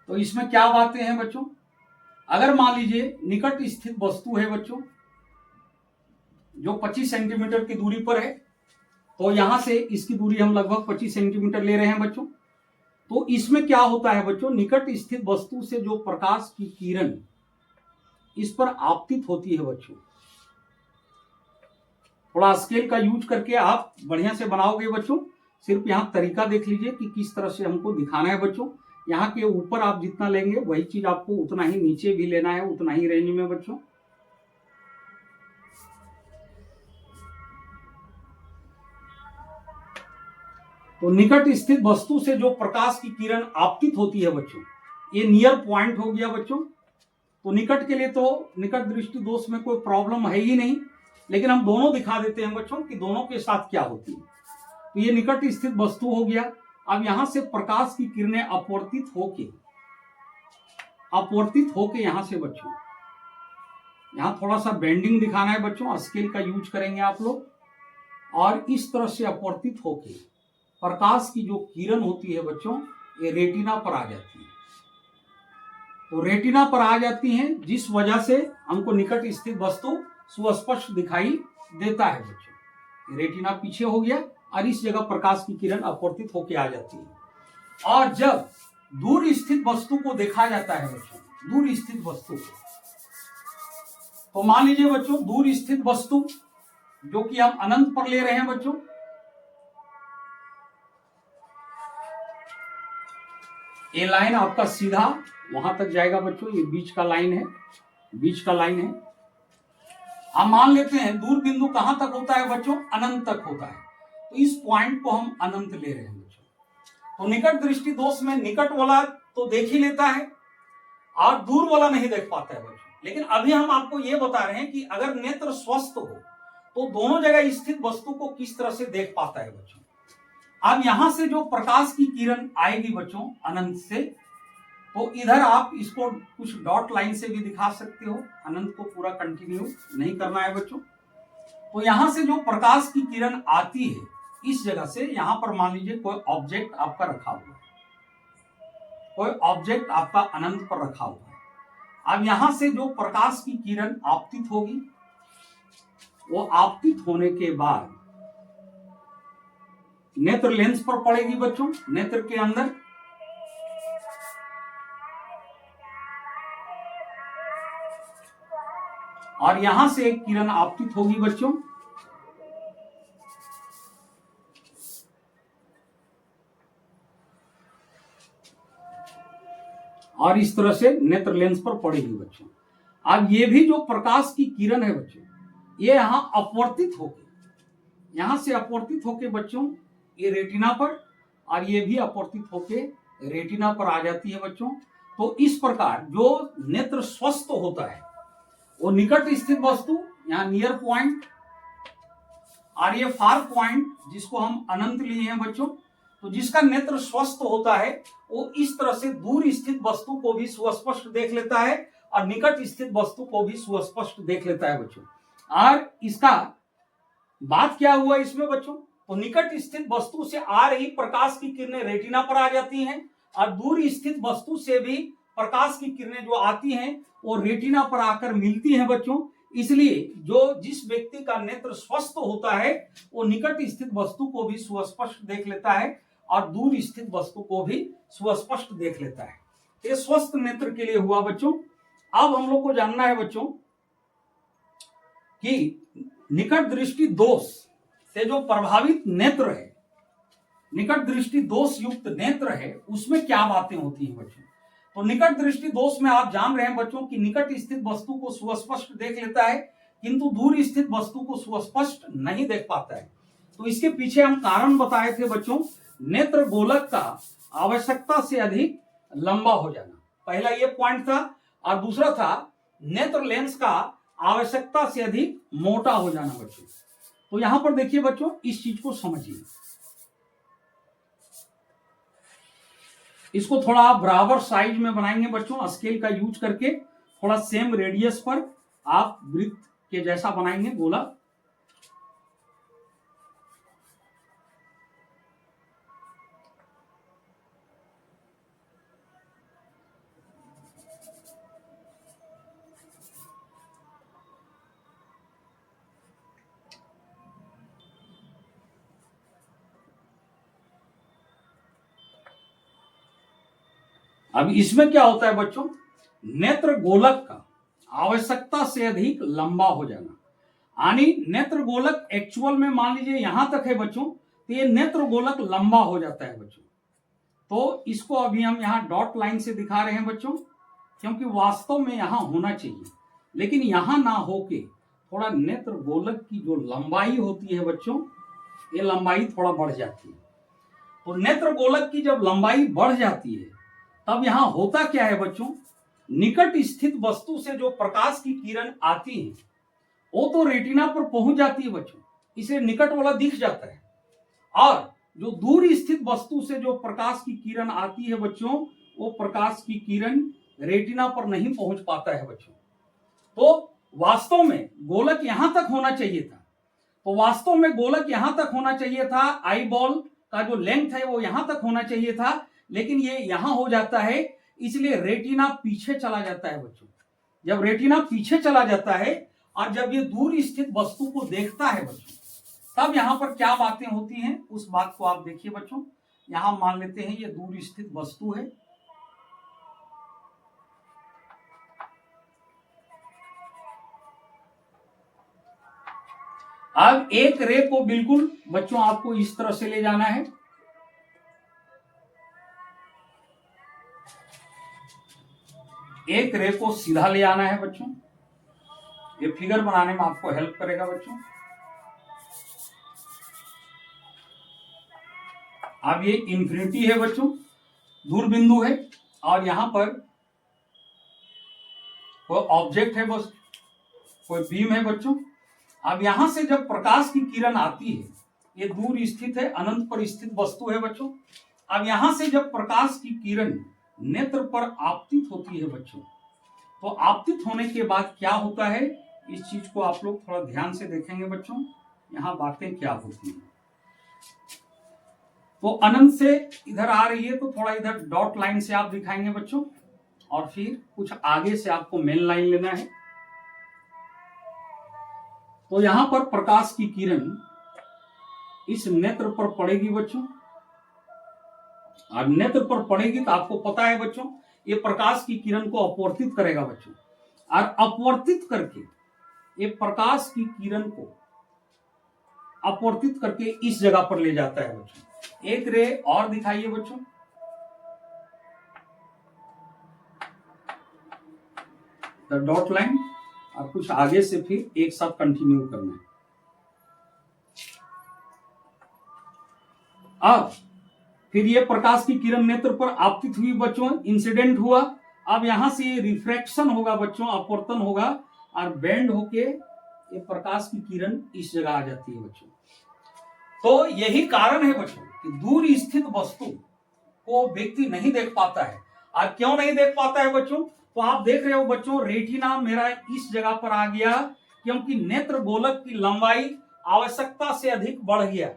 Speaker 1: तो इसमें क्या बातें हैं बच्चों, अगर मान लीजिए निकट स्थित वस्तु है बच्चों जो 25 सेंटीमीटर की दूरी पर है, तो यहां से इसकी दूरी हम लगभग 25 सेंटीमीटर ले रहे हैं बच्चों। तो इसमें क्या होता है बच्चों, निकट स्थित वस्तु से जो प्रकाश की किरण इस पर आपतित होती है बच्चों, थोड़ा स्केल का यूज करके आप बढ़िया से बनाओगे बच्चों। सिर्फ यहाँ तरीका देख लीजिए कि किस तरह से हमको दिखाना है बच्चों। यहाँ के ऊपर आप जितना लेंगे वही चीज आपको उतना ही नीचे भी लेना है, उतना ही रेंज में बच्चों। तो निकट स्थित वस्तु से जो प्रकाश की किरण आपतित होती है बच्चों, ये नियर पॉइंट हो गया बच्चों। तो निकट के लिए तो निकट दृष्टि दोष में कोई प्रॉब्लम है ही नहीं, लेकिन हम दोनों दिखा देते हैं बच्चों कि दोनों के साथ क्या होती है। तो ये निकट स्थित वस्तु हो गया। अब यहां से प्रकाश की किरणें अपवर्तित होके यहां से बच्चों, यहां थोड़ा सा बेंडिंग दिखाना है बच्चों, स्केल का यूज करेंगे आप लोग, और इस तरह से अपवर्तित होके प्रकाश की जो किरण होती है बच्चों, ये रेटिना पर आ जाती है। तो रेटिना पर आ जाती हैं, जिस वजह से हमको निकट स्थित वस्तु सुस्पष्ट दिखाई देता है बच्चों। रेटिना पीछे हो गया और इस जगह प्रकाश की किरण अपवर्तित होके आ जाती है। और जब दूर स्थित वस्तु को देखा जाता है बच्चों, दूर स्थित वस्तु को, तो मान लीजिए बच्चों दूर स्थित वस्तु जो कि हम अनंत पर ले रहे हैं बच्चों, ये लाइन आपका सीधा वहां तक जाएगा बच्चों, ये बीच का लाइन है, बीच का लाइन है। हम मान लेते हैं दूर बिंदु कहां तक होता है बच्चों, अनंत तक होता है। तो इस पॉइंट को हम अनंत ले रहे हैं बच्चों। तो निकट दृष्टि दोष में निकट वाला तो देख ही लेता है और दूर वाला नहीं देख पाता है बच्चों। लेकिन अभी हम आपको ये बता रहे हैं कि अगर नेत्र स्वस्थ हो तो दोनों जगह स्थित वस्तु को किस तरह से देख पाता है बच्चों। अब यहां से जो प्रकाश की किरण आएगी बच्चों अनंत से, तो इधर आप इसको कुछ डॉट लाइन से भी दिखा सकते हो, अनंत को पूरा कंटिन्यू नहीं करना है बच्चों। तो यहां से जो प्रकाश की किरण आती है इस जगह से, यहां पर मान लीजिए कोई ऑब्जेक्ट आपका रखा हुआ है, कोई ऑब्जेक्ट आपका अनंत पर रखा हुआ है। अब यहां से जो प्रकाश की किरण आपतित होगी, वो आपतित होने के बाद नेत्र लेंस पर पड़ेगी बच्चों, नेत्र के अंदर, और यहां से एक किरण आपतित होगी बच्चों, और इस तरह से नेत्र लेंस पर पड़ेगी बच्चों। अब ये भी जो प्रकाश की किरण है बच्चों, ये यहां अपवर्तित होके, यहां से अपवर्तित होके बच्चों ये रेटिना पर, और ये भी अपवर्तित होके रेटिना पर आ जाती है बच्चों। तो इस प्रकार जो नेत्र स्वस्थ होता है वो निकट स्थित वस्तु यहाँ नियर पॉइंट, और ये फार पॉइंट जिसको हम अनंत लिए हैं बच्चों, तो जिसका नेत्र स्वस्थ होता है वो इस तरह से दूर स्थित वस्तु को भी सुस्पष्ट देख लेता है और निकट स्थित वस्तु को भी सुस्पष्ट देख लेता है बच्चों। और इसका बात क्या हुआ इसमें बच्चों, तो निकट स्थित वस्तु से आ रही प्रकाश की किरणें रेटिना पर आ जाती हैं, और दूर स्थित वस्तु से भी प्रकाश की किरणें जो आती हैं वो रेटिना पर आकर मिलती हैं बच्चों। इसलिए जो जिस व्यक्ति का नेत्र स्वस्थ होता है वो निकट स्थित वस्तु को भी सुस्पष्ट देख लेता है और दूर स्थित वस्तु को भी सुस्पष्ट देख लेता है। ये स्वस्थ नेत्र के लिए हुआ बच्चों। अब हम लोग को जानना है बच्चों कि निकट दृष्टि दोष से जो प्रभावित नेत्र है, निकट दृष्टि दोष युक्त नेत्र है, उसमें क्या बातें होती हैं बच्चों। तो निकट दृष्टि दोष में आप जान रहे हैं बच्चों कि निकट स्थित वस्तु को सुस्पष्ट देख लेता है किंतु दूर स्थित वस्तु को सुस्पष्ट नहीं देख पाता है। तो इसके पीछे हम कारण बताए थे बच्चों, नेत्र गोलक का आवश्यकता से अधिक लंबा हो जाना, पहला ये पॉइंट था, और दूसरा था नेत्र लेंस का आवश्यकता से अधिक मोटा हो जाना बच्चों। तो यहां पर देखिए बच्चों, इस चीज को समझिए, इसको थोड़ा आप बराबर साइज में बनाएंगे बच्चों, स्केल का यूज करके थोड़ा सेम रेडियस पर आप वृत्त के जैसा बनाएंगे गोलक। अब इसमें क्या होता है बच्चों, नेत्र गोलक का आवश्यकता से अधिक लंबा हो जाना, यानी नेत्र गोलक एक्चुअल में मान लीजिए यहां तक है बच्चों, तो ये नेत्र गोलक लंबा हो जाता है बच्चों। तो इसको अभी हम यहां डॉट लाइन से दिखा रहे हैं बच्चों, क्योंकि वास्तव में यहां होना चाहिए, लेकिन यहां ना होके थोड़ा नेत्र गोलक की जो लंबाई होती है बच्चों, ये लंबाई थोड़ा बढ़ जाती है। तो नेत्र गोलक की जब लंबाई बढ़ जाती है तब यहां होता क्या है बच्चों, निकट स्थित वस्तु से जो प्रकाश की किरण आती है वो तो रेटिना पर पहुंच जाती है बच्चों, इसे निकट वाला दिख जाता है, और जो दूर स्थित वस्तु से जो प्रकाश की किरण आती है बच्चों, वो प्रकाश की किरण रेटिना पर नहीं पहुंच पाता है बच्चों। तो वास्तव में गोलक यहां तक होना चाहिए था, तो वास्तव में गोलक यहां तक होना चाहिए था, आई बॉल का जो लेंथ है वो यहां तक होना चाहिए था, लेकिन ये यहां हो जाता है, इसलिए रेटिना पीछे चला जाता है बच्चों। जब रेटिना पीछे चला जाता है और जब ये दूर स्थित वस्तु को देखता है बच्चों, तब यहां पर क्या बातें होती हैं उस बात को आप देखिए बच्चों। यहां मान लेते हैं ये दूर स्थित वस्तु है, अब एक रे को बिल्कुल बच्चों आपको इस तरह से ले जाना है, एक रे को सीधा ले आना है बच्चों। ये फिगर बनाने में आपको हेल्प करेगा बच्चों। अब ये इंफिनिटी है बच्चों, दूर बिंदु है, और यहां पर कोई ऑब्जेक्ट है, बस कोई बीम है बच्चों। अब यहां से जब प्रकाश की किरण आती है, ये दूर स्थित है, अनंत पर स्थित वस्तु है बच्चों। अब यहां से जब प्रकाश की किरण नेत्र पर आपतित होती है बच्चों, तो आपतित होने के बाद क्या होता है, इस चीज को आप लोग थोड़ा ध्यान से देखेंगे बच्चों, यहां बातें क्या होती हैं। तो अनंत से इधर आ रही है, तो थोड़ा इधर डॉट लाइन से आप दिखाएंगे बच्चों, और फिर कुछ आगे से आपको मेन लाइन लेना है। तो यहां पर प्रकाश की किरण इस नेत्र पर पड़ेगी बच्चों, और नेत्र पर पड़ेगी तो आपको पता है बच्चों, ये प्रकाश की किरण को अपवर्तित करेगा बच्चों, और अपवर्तित करके ये प्रकाश की किरण को अपवर्तित करके इस जगह पर ले जाता है बच्चों। एक रे और दिखाइए बच्चों, द डॉट लाइन, और कुछ आगे से फिर एक साथ कंटिन्यू करना है। अब फिर ये प्रकाश की किरण नेत्र पर आपतित हुई बच्चों, इंसिडेंट हुआ। अब यहां से ये रिफ्रैक्शन होगा बच्चों, अपवर्तन होगा, और बेंड होके ये प्रकाश की किरण इस जगह आ जाती है बच्चों। तो यही कारण है बच्चों कि दूर स्थित वस्तु को व्यक्ति नहीं देख पाता है। और क्यों नहीं देख पाता है बच्चों, तो आप देख रहे हो बच्चों, रेटिना मेरा इस जगह पर आ गया, क्योंकि नेत्र गोलक की लंबाई आवश्यकता से अधिक बढ़ गया।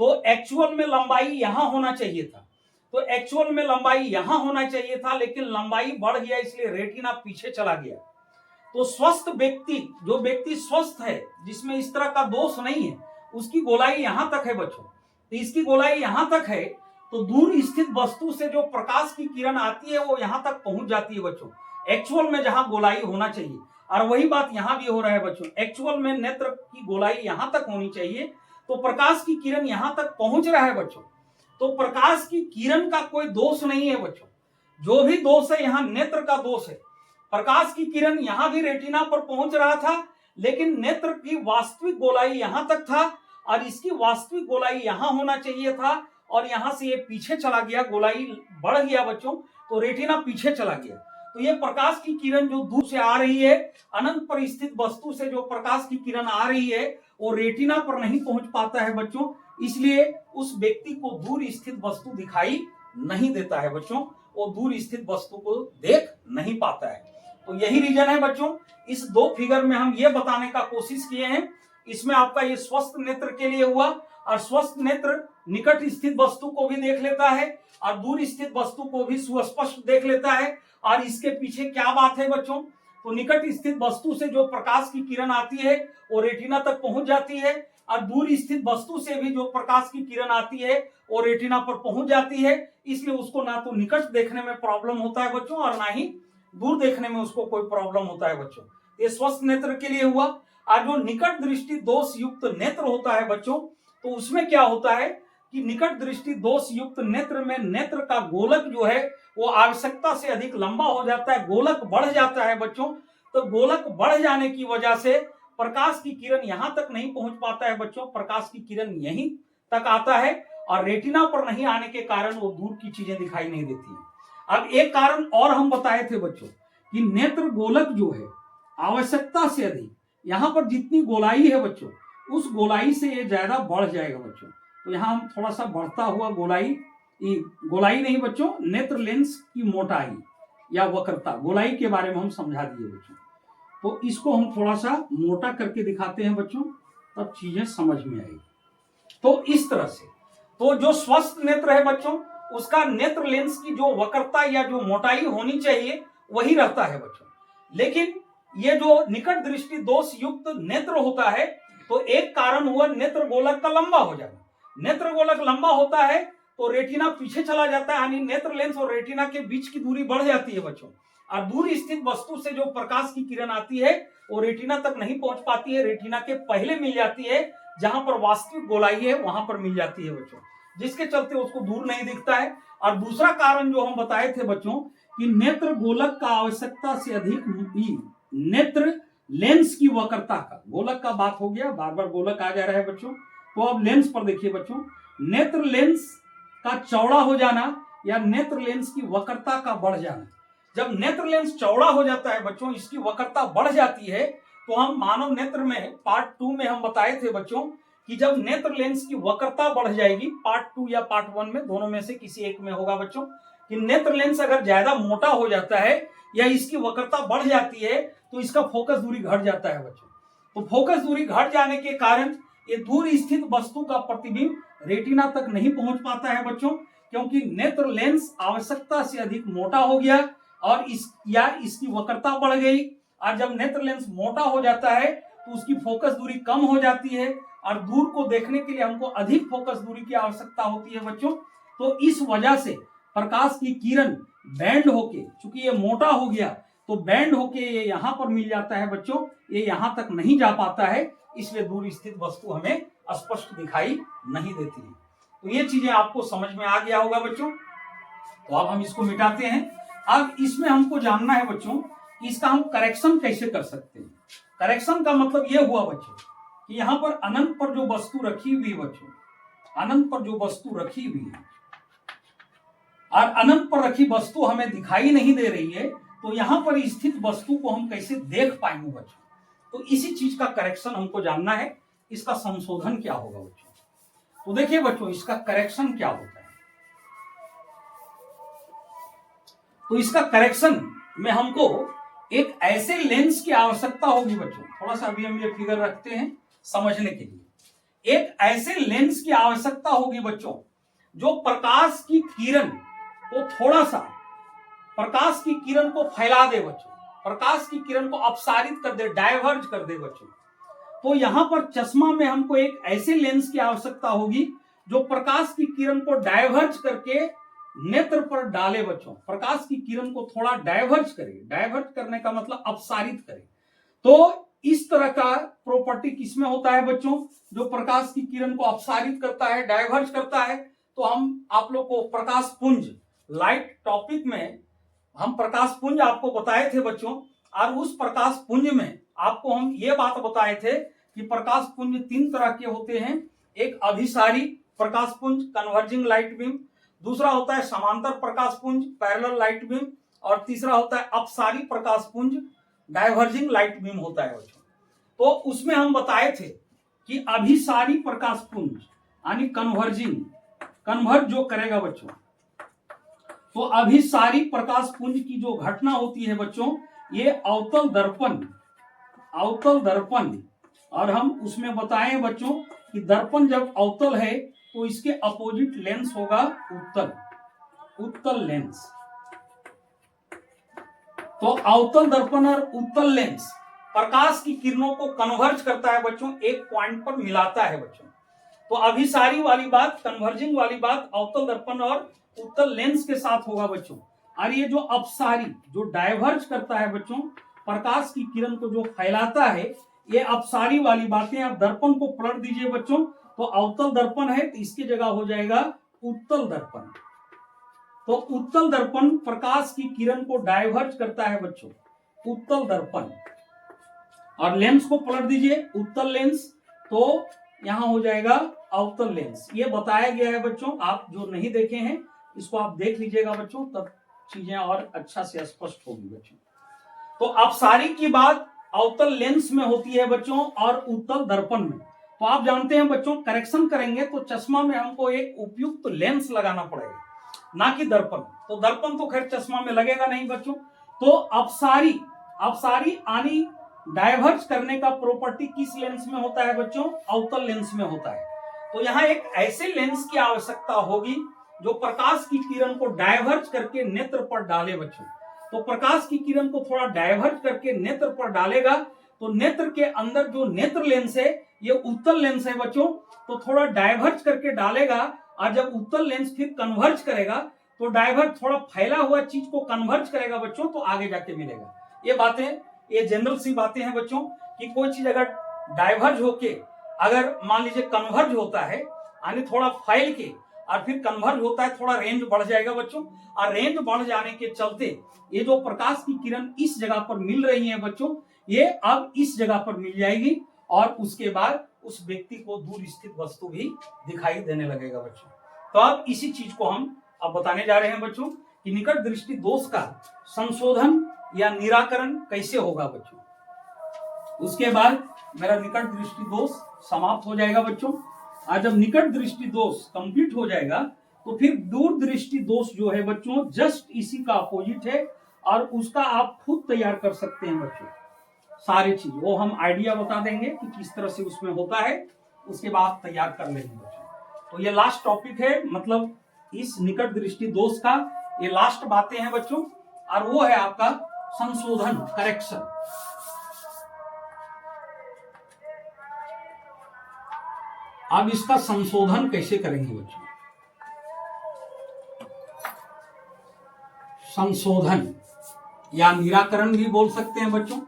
Speaker 1: तो एक्चुअल में लंबाई यहां होना चाहिए था, तो एक्चुअल में लंबाई यहां होना चाहिए था, लेकिन लंबाई बढ़ गया, इसलिए रेटिना पीछे चला गया। तो स्वस्थ व्यक्ति, जो व्यक्ति स्वस्थ है, जिसमें इस तरह का दोष नहीं है, उसकी गोलाई यहां तक है बच्चों। तो इसकी गोलाई यहां तक है, तो दूर स्थित वस्तु से जो प्रकाश की किरण आती है वो यहां तक पहुंच जाती है बच्चों, एक्चुअल में जहां गोलाई होना चाहिए। और वही बात यहां भी हो रहा है बच्चों, एक्चुअल में नेत्र की गोलाई यहां तक होनी चाहिए, तो प्रकाश की किरण यहां तक पहुंच रहा है बच्चों। तो प्रकाश की किरण का कोई दोष नहीं है बच्चों, जो भी दोष है यहां नेत्र का दोष है। प्रकाश की किरण यहां भी रेटिना पर पहुंच रहा था, लेकिन नेत्र की वास्तविक गोलाई यहां तक था, और इसकी वास्तविक गोलाई यहां होना चाहिए था, और यहां से ये पीछे चला गया, गोलाई बढ़ गया बच्चों, तो रेटिना पीछे चला गया। तो ये प्रकाश की किरण जो दूर से आ रही है, अनंत पर स्थित वस्तु से जो प्रकाश की किरण आ रही है, वो रेटिना पर नहीं पहुंच पाता है बच्चों, इसलिए उस व्यक्ति को दूर स्थित वस्तु दिखाई नहीं देता है बच्चों, वो दूर स्थित वस्तु को देख नहीं पाता है। तो यही रीजन है बच्चों, इस दो फिगर में हम ये बताने का कोशिश किए हैं। इसमें आपका ये स्वस्थ नेत्र के लिए हुआ, और स्वस्थ नेत्र निकट स्थित वस्तु को भी देख लेता है और दूर स्थित वस्तु को भी सुस्पष्ट देख लेता है। और इसके पीछे क्या बात है बच्चों, तो निकट स्थित वस्तु से जो प्रकाश की किरण आती है वो रेटिना तक पहुंच जाती है, और दूर स्थित वस्तु से भी जो प्रकाश की किरण आती है वो रेटिना पर पहुंच जाती है। इसलिए उसको ना तो निकट देखने में प्रॉब्लम होता है बच्चों, और ना ही दूर देखने में उसको कोई प्रॉब्लम होता है बच्चों। ये स्वस्थ नेत्र के लिए हुआ। और जो निकट दृष्टि दोष युक्त नेत्र होता है बच्चों, तो उसमें क्या होता है कि निकट दृष्टि दोष युक्त नेत्र में नेत्र का गोलक जो है वो आवश्यकता से अधिक लंबा हो जाता है, गोलक बढ़ जाता है बच्चों। तो गोलक बढ़ जाने की वजह से प्रकाश की किरण यहां तक नहीं पहुंच पाता है बच्चों, प्रकाश की किरण यहीं तक आता है, और रेटिना पर नहीं आने के कारण वो दूर की चीजें दिखाई नहीं देती है। अब एक कारण और हम बताए थे बच्चों कि नेत्र गोलक जो है आवश्यकता से अधिक, यहां पर जितनी गोलाई है बच्चों उस गोलाई से ये ज्यादा बढ़ जाएगा बच्चों। तो यहां हम थोड़ा सा बढ़ता हुआ गोलाई नहीं बच्चों, नेत्र लेंस की मोटाई या वक्रता, गोलाई के बारे में हम समझा दिए बच्चों। तो इसको हम थोड़ा सा मोटा करके दिखाते हैं बच्चों, तब चीजें समझ में आएगी। तो इस तरह से तो जो स्वस्थ नेत्र है बच्चों उसका नेत्र लेंस की जो वक्रता या जो मोटाई होनी चाहिए वही रहता है बच्चों। लेकिन ये जो निकट दृष्टि दोष युक्त नेत्र होता है, तो एक कारण हुआ नेत्र गोलक का लंबा हो जाना। नेत्र गोलक लंबा होता है तो रेटिना पीछे चला जाता है, यानी नेत्र लेंस और रेटिना के बीच की दूरी बढ़ जाती है बच्चों। और दूर स्थित वस्तु से जो प्रकाश की किरण आती है वो रेटिना तक नहीं पहुंच पाती है, रेटिना के पहले मिल जाती है, जहां पर वास्तविक गोलाई है वहां पर मिल जाती है बच्चों, जिसके चलते उसको दूर नहीं दिखता है। और दूसरा कारण जो हम बताए थे बच्चों कि नेत्र गोलक का आवश्यकता से अधिक नेत्र लेंस की वक्रता का, गोलक का बात हो गया, बार बार गोलक आ जा रहा है बच्चों। तो अब लेंस पर देखिए बच्चों, नेत्र लेंस का चौड़ा हो जाना या नेत्र लेंस की वक्रता का बढ़ जाना। जब नेत्र लेंस चौड़ा हो जाता है बच्चों, इसकी वक्रता बढ़ जाती है, तो हम मानव नेत्र में पार्ट 2 में हम बताए थे बच्चों कि जब नेत्र लेंस की वक्रता बढ़ जाएगी, पार्ट 2 या पार्ट 1 में दोनों में से किसी एक में होगा बच्चों, कि नेत्र लेंस अगर ज्यादा मोटा हो जाता है या इसकी वक्रता बढ़ जाती है तो इसका फोकस दूरी घट जाता है बच्चों। तो फोकस दूरी घट जाने के कारण ये दूर स्थित वस्तु का प्रतिबिंब रेटिना तक नहीं पहुंच पाता है बच्चों, क्योंकि नेत्र लेंस आवश्यकता से अधिक मोटा हो गया और इसकी वक्रता बढ़ गई। और जब नेत्र लेंस मोटा हो जाता है तो उसकी फोकस दूरी कम हो जाती है, और दूर को देखने के लिए हमको अधिक फोकस दूरी की आवश्यकता होती है बच्चों। तो इस वजह से प्रकाश की किरण बैंड होके, चूंकि ये मोटा हो गया तो बैंड होके ये यहाँ पर मिल जाता है बच्चों, ये यहाँ तक नहीं जा पाता है, इसलिए दूर स्थित वस्तु हमें स्पष्ट दिखाई नहीं देती है। तो ये चीजें आपको समझ में आ गया होगा बच्चों। तो अब हम इसको मिटाते हैं। अब इसमें हमको जानना है बच्चों कि इसका हम करेक्शन कैसे कर सकते हैं। करेक्शन का मतलब ये हुआ बच्चों कि यहाँ पर अनंत पर जो वस्तु रखी हुई है बच्चों, अनंत पर जो वस्तु रखी हुई है और अनंत पर रखी वस्तु हमें दिखाई नहीं दे रही है, तो यहाँ पर स्थित वस्तु को हम कैसे देख पाएंगे बच्चों। तो इसी चीज का करेक्शन हमको जानना है, इसका संशोधन क्या होगा बच्चों। तो देखिए बच्चों, इसका करेक्शन क्या होता है। तो इसका करेक्शन में हमको एक ऐसे लेंस की आवश्यकता होगी बच्चों, थोड़ा सा अभी हम ये फिगर रखते हैं समझने के लिए। एक ऐसे लेंस की आवश्यकता होगी बच्चों जो प्रकाश की किरण को थोड़ा सा, प्रकाश की किरण को फैला दे बच्चों, प्रकाश की किरण को अपसारित कर दे, डायवर्ज कर दे बच्चों। तो यहां पर चश्मा में हमको एक ऐसे लेंस की आवश्यकता होगी जो प्रकाश की किरण को डायवर्ज करके नेत्र पर डाले बच्चों, प्रकाश की किरण को थोड़ा डायवर्ज करे, डायवर्ज करने का मतलब अपसारित करे। तो इस तरह का प्रॉपर्टी किसमें होता है बच्चों, जो प्रकाश की किरण को अपसारित करता है, डायवर्ज करता है। तो हम आप लोग को प्रकाश पुंज, लाइट टॉपिक में हम प्रकाश पुंज आपको बताए थे बच्चों, और उस प्रकाश पुंज में आपको हम ये बात बताए थे कि प्रकाश पुंज 3 तरह के होते हैं। एक अभिसारी प्रकाश पुंज, कन्वर्जिंग लाइट बीम, दूसरा होता है समांतर प्रकाश पुंज, पैरेलल लाइट बीम, और तीसरा होता है अपसारी प्रकाश पुंज, डाइवर्जिंग लाइट बीम होता है बच्चों। तो उसमें हम बताए थे कि अभिसारी प्रकाश पुंज यानी कन्वर्ज जो करेगा बच्चों, तो अभिसारी प्रकाश पुंज की जो घटना होती है बच्चों, ये अवतल दर्पण, अवतल दर्पण, और हम उसमें बताएं बच्चों कि दर्पण जब अवतल है तो इसके अपोजिट लेंस होगा उत्तल, उत्तल लेंस। तो अवतल दर्पण और उत्तल लेंस प्रकाश की किरणों को कन्वर्ज करता है बच्चों, एक पॉइंट पर मिलाता है बच्चों। तो अभिसारी वाली बात, कन्वर्जिंग वाली बात अवतल दर्पण और उत्तल लेंस के साथ होगा बच्चों। और ये जो अपसारी, जो डाइवर्ज करता है बच्चों, प्रकाश की किरण को जो फैलाता है, ये अपसारी वाली बातें। आप दर्पण को पलट दीजिए बच्चों, तो अवतल दर्पण है तो इसकी जगह हो जाएगा उत्तल दर्पण। तो उत्तल दर्पण प्रकाश की किरण को डाइवर्ज करता है बच्चों, उत्तल दर्पण। और लेंस को पलट दीजिए, उत्तल लेंस, तो यहां हो जाएगा अवतल लेंस। ये बताया गया है बच्चों, आप जो नहीं देखे हैं इसको आप देख लीजिएगा बच्चों, तब चीजें और अच्छा से स्पष्ट होगी बच्चों। तो अपसारी की बात अवतल लेंस में होती है बच्चों और उत्तल दर्पण में। तो आप जानते हैं बच्चों, करेक्शन करेंगे तो चश्मा में हमको एक उपयुक्त लेंस लगाना पड़ेगा, ना कि दर्पण। तो दर्पण तो खैर चश्मा में लगेगा नहीं बच्चों। तो अपसारी, अपसारी आनी डाइवर्ज करने का प्रॉपर्टी किस लेंस में होता है बच्चों? अवतल लेंस में होता है। तो यहाँ एक ऐसे लेंस की आवश्यकता होगी जो प्रकाश की किरण को डाइवर्ज करके नेत्र पर डाले बच्चों। तो प्रकाश की किरण को थोड़ा डाइवर्ज करके नेत्र पर डालेगा, तो नेत्र के अंदर जो नेत्र लेंस है ये उत्तल लेंस है बच्चों, तो थोड़ा डाइवर्ज करके डालेगा। और जब उत्तल लेंस फिर कन्वर्ज करेगा तो डाइवर्ज थोड़ा फैला हुआ चीज को कन्वर्ज करेगा बच्चों, तो आगे जाके मिलेगा। ये बातें, ये जनरल सी बातें हैं बच्चों कि कोई चीज अगर डाइवर्ज होके अगर मान लीजिए कन्वर्ज होता है, यानी थोड़ा फैल के और फिर कन्वर्ज होता है, थोड़ा रेंज बढ़ जाएगा बच्चों। और रेंज बढ़ जाने के चलते ये जो प्रकाश की किरण इस जगह पर मिल रही है बच्चों, ये अब इस जगह पर मिल जाएगी और उसके बाद उस व्यक्ति को दूर स्थित वस्तु भी दिखाई देने लगेगा बच्चों। तो अब इसी चीज को हम अब बताने जा रहे हैं बच्चों कि निकट दृष्टि दोष का संशोधन या निराकरण कैसे होगा बच्चों। उसके बाद मेरा निकट दृष्टि दोष समाप्त हो जाएगा बच्चों। आज जब निकट दृष्टि दोष कंप्लीट हो जाएगा तो फिर दूर दृष्टि दोष जो है बच्चों जस्ट इसी का अपोजिट है, और उसका आप खुद तैयार कर सकते हैं बच्चों। सारी चीज वो हम आइडिया बता देंगे कि किस तरह से उसमें होता है, उसके बाद तैयार कर लेंगे बच्चों। तो ये लास्ट टॉपिक है, मतलब इस निकट दृष्टि दोष का ये लास्ट बातें हैं बच्चों, और वो है आपका संशोधन, करेक्शन। अब इसका संशोधन कैसे करेंगे बच्चों? संशोधन या निराकरण भी बोल सकते हैं बच्चों,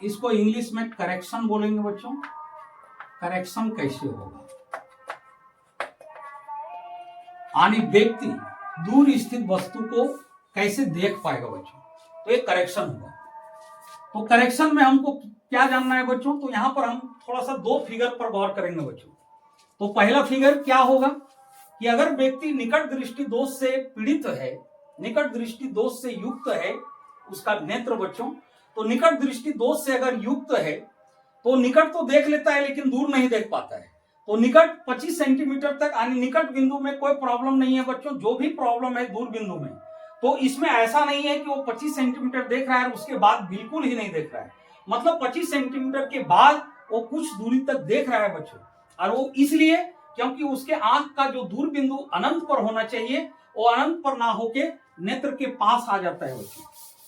Speaker 1: इसको इंग्लिश में करेक्शन बोलेंगे बच्चों। करेक्शन कैसे होगा? यानी व्यक्ति दूर स्थित वस्तु को कैसे देख पाएगा बच्चों, तो ये करेक्शन होगा। तो करेक्शन में हमको क्या जानना है बच्चों? तो यहां पर हम थोड़ा सा दो फिगर पर गौर करेंगे बच्चों। तो पहला फिगर क्या होगा कि अगर व्यक्ति निकट दृष्टि दोष से पीड़ित है, निकट दृष्टि दोष से युक्त है उसका नेत्र बच्चों, तो निकट दृष्टि दोष से अगर युक्त है तो निकट तो देख लेता है लेकिन दूर नहीं देख पाता है। तो निकट 25 सेंटीमीटर तक, यानी निकट बिंदु में कोई प्रॉब्लम नहीं है बच्चों। जो भी प्रॉब्लम है दूर बिंदु में, तो इसमें ऐसा नहीं है कि वो 25 सेंटीमीटर देख रहा है और उसके बाद बिल्कुल ही नहीं देख रहा है। मतलब 25 सेंटीमीटर के बाद वो कुछ दूरी तक देख रहा है बच्चों, और वो इसलिए क्योंकि उसके आंख का जो दूर बिंदु अनंत पर होना चाहिए वो अनंत पर ना होके नेत्र के पास आ जाता है बच्चों।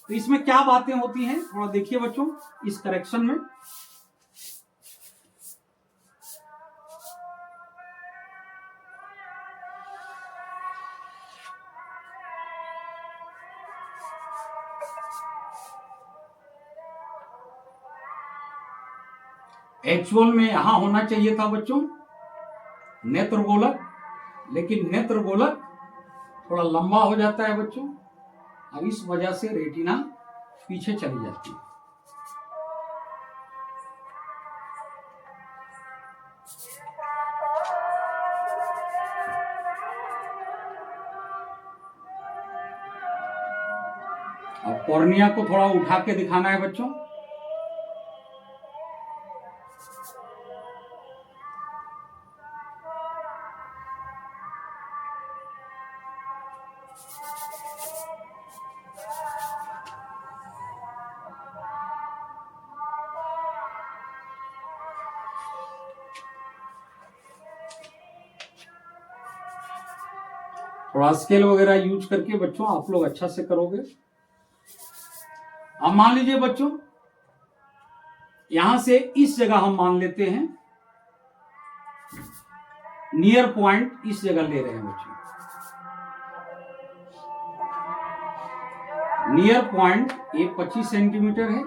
Speaker 1: तो इसमें क्या बातें होती हैं थोड़ा देखिए बच्चों इस करेक्शन में। एक्चुअल में यहां होना चाहिए था बच्चों नेत्र गोलक, लेकिन नेत्र गोलक थोड़ा लंबा हो जाता है बच्चों, और इस वजह से रेटिना पीछे चली जाती है। और कॉर्निया को थोड़ा उठा के दिखाना है बच्चों। थोड़ा स्केल वगैरह यूज करके बच्चों आप लोग अच्छा से करोगे। अब मान लीजिए बच्चों, यहां से इस जगह हम मान लेते हैं नियर पॉइंट, इस जगह ले रहे हैं बच्चों। नियर पॉइंट ये 25 सेंटीमीटर है।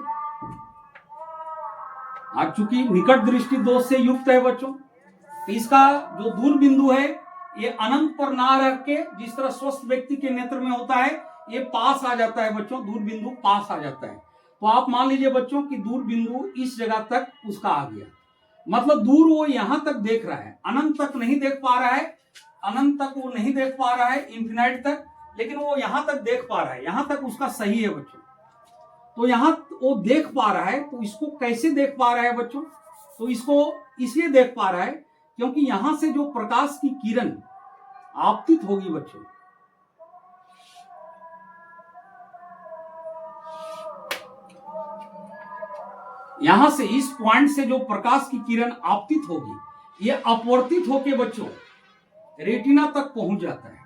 Speaker 1: अब चूंकि निकट दृष्टि दोष से युक्त है बच्चों, तो इसका जो दूर बिंदु है ये अनंत पर ना रख के, जिस तरह स्वस्थ व्यक्ति के नेत्र में होता है, ये पास आ जाता है बच्चों, दूर बिंदु पास आ जाता है। तो आप मान लीजिए बच्चों कि दूर बिंदु इस जगह तक उसका आ गया, मतलब दूर वो यहां तक देख रहा है, अनंत तक नहीं देख पा रहा है, अनंत तक वो नहीं देख पा रहा है, इंफिनाइट तक, लेकिन वो यहां तक देख पा रहा है, यहां तक उसका सही है बच्चों। तो यहां वो देख पा रहा है, तो इसको कैसे देख पा रहा है बच्चों? तो इसको इसलिए देख पा रहा है क्योंकि यहां से जो प्रकाश की किरण आपतित होगी बच्चों, यहां से इस पॉइंट से जो प्रकाश की किरण आपतित होगी, ये अपवर्तित होके बच्चों रेटिना तक पहुंच जाता है।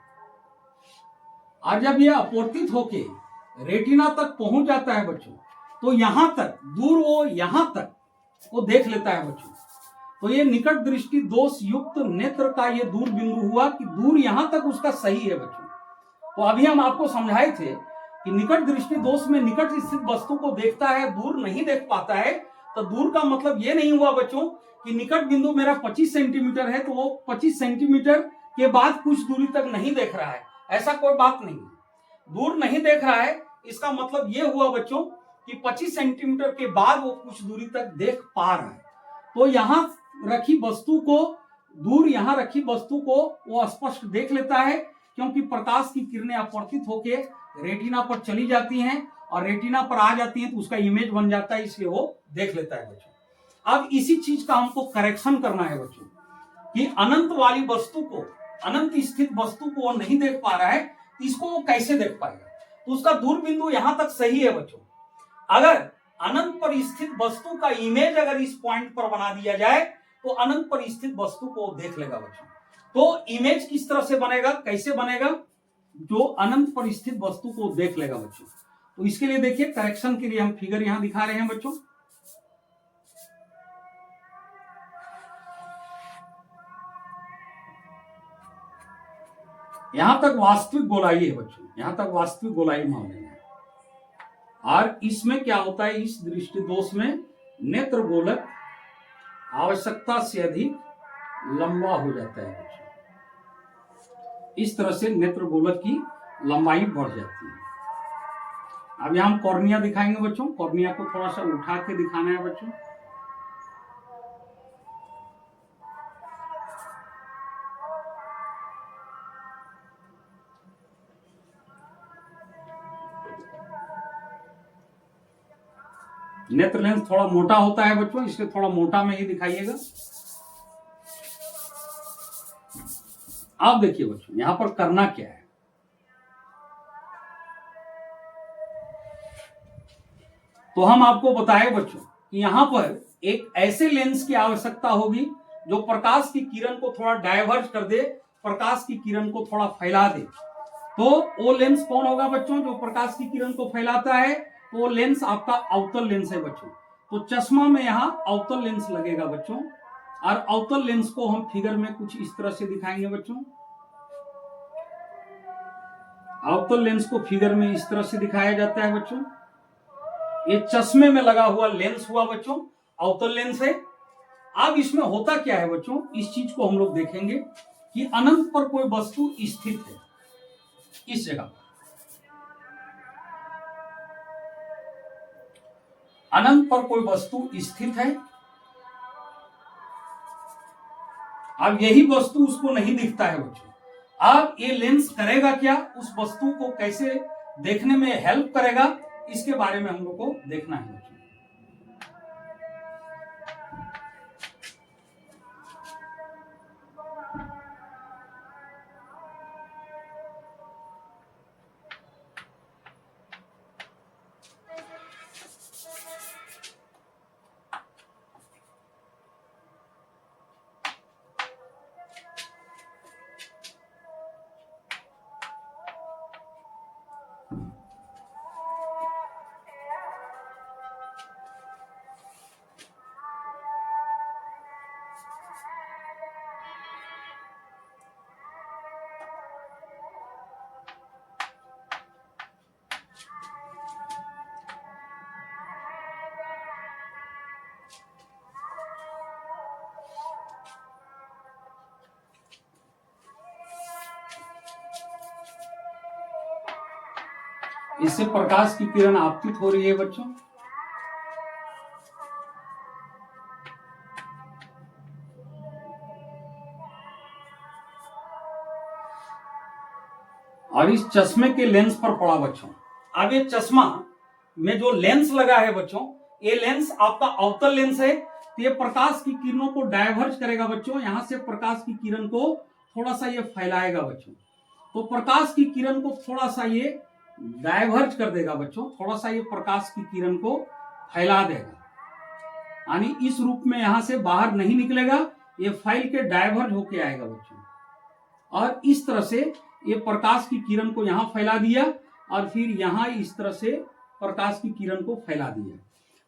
Speaker 1: और जब ये अपवर्तित होके रेटिना तक पहुंच जाता है बच्चों, तो यहां तक दूर वो यहां तक वो देख लेता है बच्चों। तो ये निकट दृष्टि दोष युक्त नेत्र का ये दूर बिंदु हुआ कि दूर यहां तक उसका सही है बच्चों। तो अभी हम आपको समझाए थे कि निकट दृष्टि दोष में निकट स्थित वस्तु को देखता है, दूर नहीं देख पाता है। तो दूर का मतलब ये नहीं हुआ बच्चों कि निकट बिंदु मेरा 25 सेंटीमीटर है तो वो 25 सेंटीमीटर के बाद कुछ दूरी तक नहीं देख रहा है, ऐसा कोई बात नहीं है। दूर नहीं देख रहा है इसका मतलब ये हुआ बच्चों कि 25 सेंटीमीटर के बाद वो कुछ दूरी तक देख पा रहा है। तो यहां रखी वस्तु को, दूर यहां रखी वस्तु को वो स्पष्ट देख लेता है, क्योंकि प्रकाश की किरणें अपवर्तित होके रेटिना पर चली जाती हैं और रेटिना पर आ जाती हैं तो उसका इमेज बन जाता है, इसलिए वो देख लेता है बच्चों। अब इसी चीज का हमको करेक्शन करना है बच्चों कि अनंत वाली वस्तु को, अनंत स्थित वस्तु को वो नहीं देख पा रहा है, इसको वो कैसे देख पाएगा? तो उसका दूर बिंदु यहां तक सही है बच्चों। अगर अनंत पर स्थित वस्तु का इमेज अगर इस पॉइंट पर बना दिया जाए तो अनंत पर स्थित वस्तु को देख लेगा बच्चों। तो इमेज किस तरह से बनेगा, कैसे बनेगा? जो अनंत पर स्थित वस्तु को देख लेगा बच्चों। तो इसके लिए देखिए, करेक्शन के लिए हम फिगर यहां दिखा रहे हैं बच्चों। यहां तक वास्तविक गोलाई है बच्चों, यहां तक वास्तविक गोलाई मान लेंगे। और इसमें क्या होता है, इस दृष्टि दोष में नेत्र गोलक आवश्यकता से अधिक लंबा हो जाता है बच्चों। इस तरह से नेत्र गोलक की लंबाई बढ़ जाती है। अब यहां हम कॉर्निया दिखाएंगे बच्चों, कॉर्निया को थोड़ा सा उठा के दिखाना है बच्चों। नेत्र लेंस थोड़ा मोटा होता है बच्चों, इसलिए थोड़ा मोटा में ही दिखाइएगा। आप देखिए बच्चों यहां पर करना क्या है। तो हम आपको बताए बच्चों कि यहां पर एक ऐसे लेंस की आवश्यकता होगी जो प्रकाश की किरण को थोड़ा डाइवर्ट कर दे, प्रकाश की किरण को थोड़ा फैला दे। तो वो लेंस कौन होगा बच्चों जो प्रकाश की किरण को फैलाता है? तो वो लेंस आपका अवतल लेंस है बच्चों। तो चश्मा में यहां अवतल लेंस लगेगा बच्चों, और अवतल लेंस को हम फिगर में कुछ इस तरह से दिखाएंगे बच्चों। अवतल लेंस को फिगर में इस तरह से दिखाया जाता है बच्चों। ये चश्मे में लगा हुआ लेंस हुआ बच्चों, अवतल लेंस है। अब इसमें होता क्या है बच्चों, इस चीज को हम लोग देखेंगे कि अनंत पर कोई वस्तु स्थित है इस जगह पर, अनंत पर कोई वस्तु स्थित है। अब यही वस्तु उसको नहीं दिखता है बच्चों। अब ये लेंस करेगा क्या, उस वस्तु को कैसे देखने में हेल्प करेगा, इसके बारे में हम लोग को देखना है बच्चों। इससे प्रकाश की किरण आपतित हो रही है बच्चों। और इस चश्मे के लेंस पर पड़ा बच्चों। अब ये चश्मा में जो लेंस लगा है बच्चों, ये लेंस आपका अवतल लेंस है, तो ये प्रकाश की किरणों को डाइवर्ज करेगा बच्चों। यहां से प्रकाश की किरण को थोड़ा सा ये फैलाएगा बच्चों, तो प्रकाश की किरण को थोड़ा सा ये डाइवर्ज कर देगा बच्चों, थोड़ा सा ये प्रकाश की किरण को फैला देगा, यानी इस रूप में यहां से बाहर नहीं निकलेगा, ये फैल के डाइवर्ज होके आएगा बच्चों। और इस तरह से ये प्रकाश की किरण को यहां फैला दिया और फिर यहां इस तरह से प्रकाश की किरण को फैला दिया।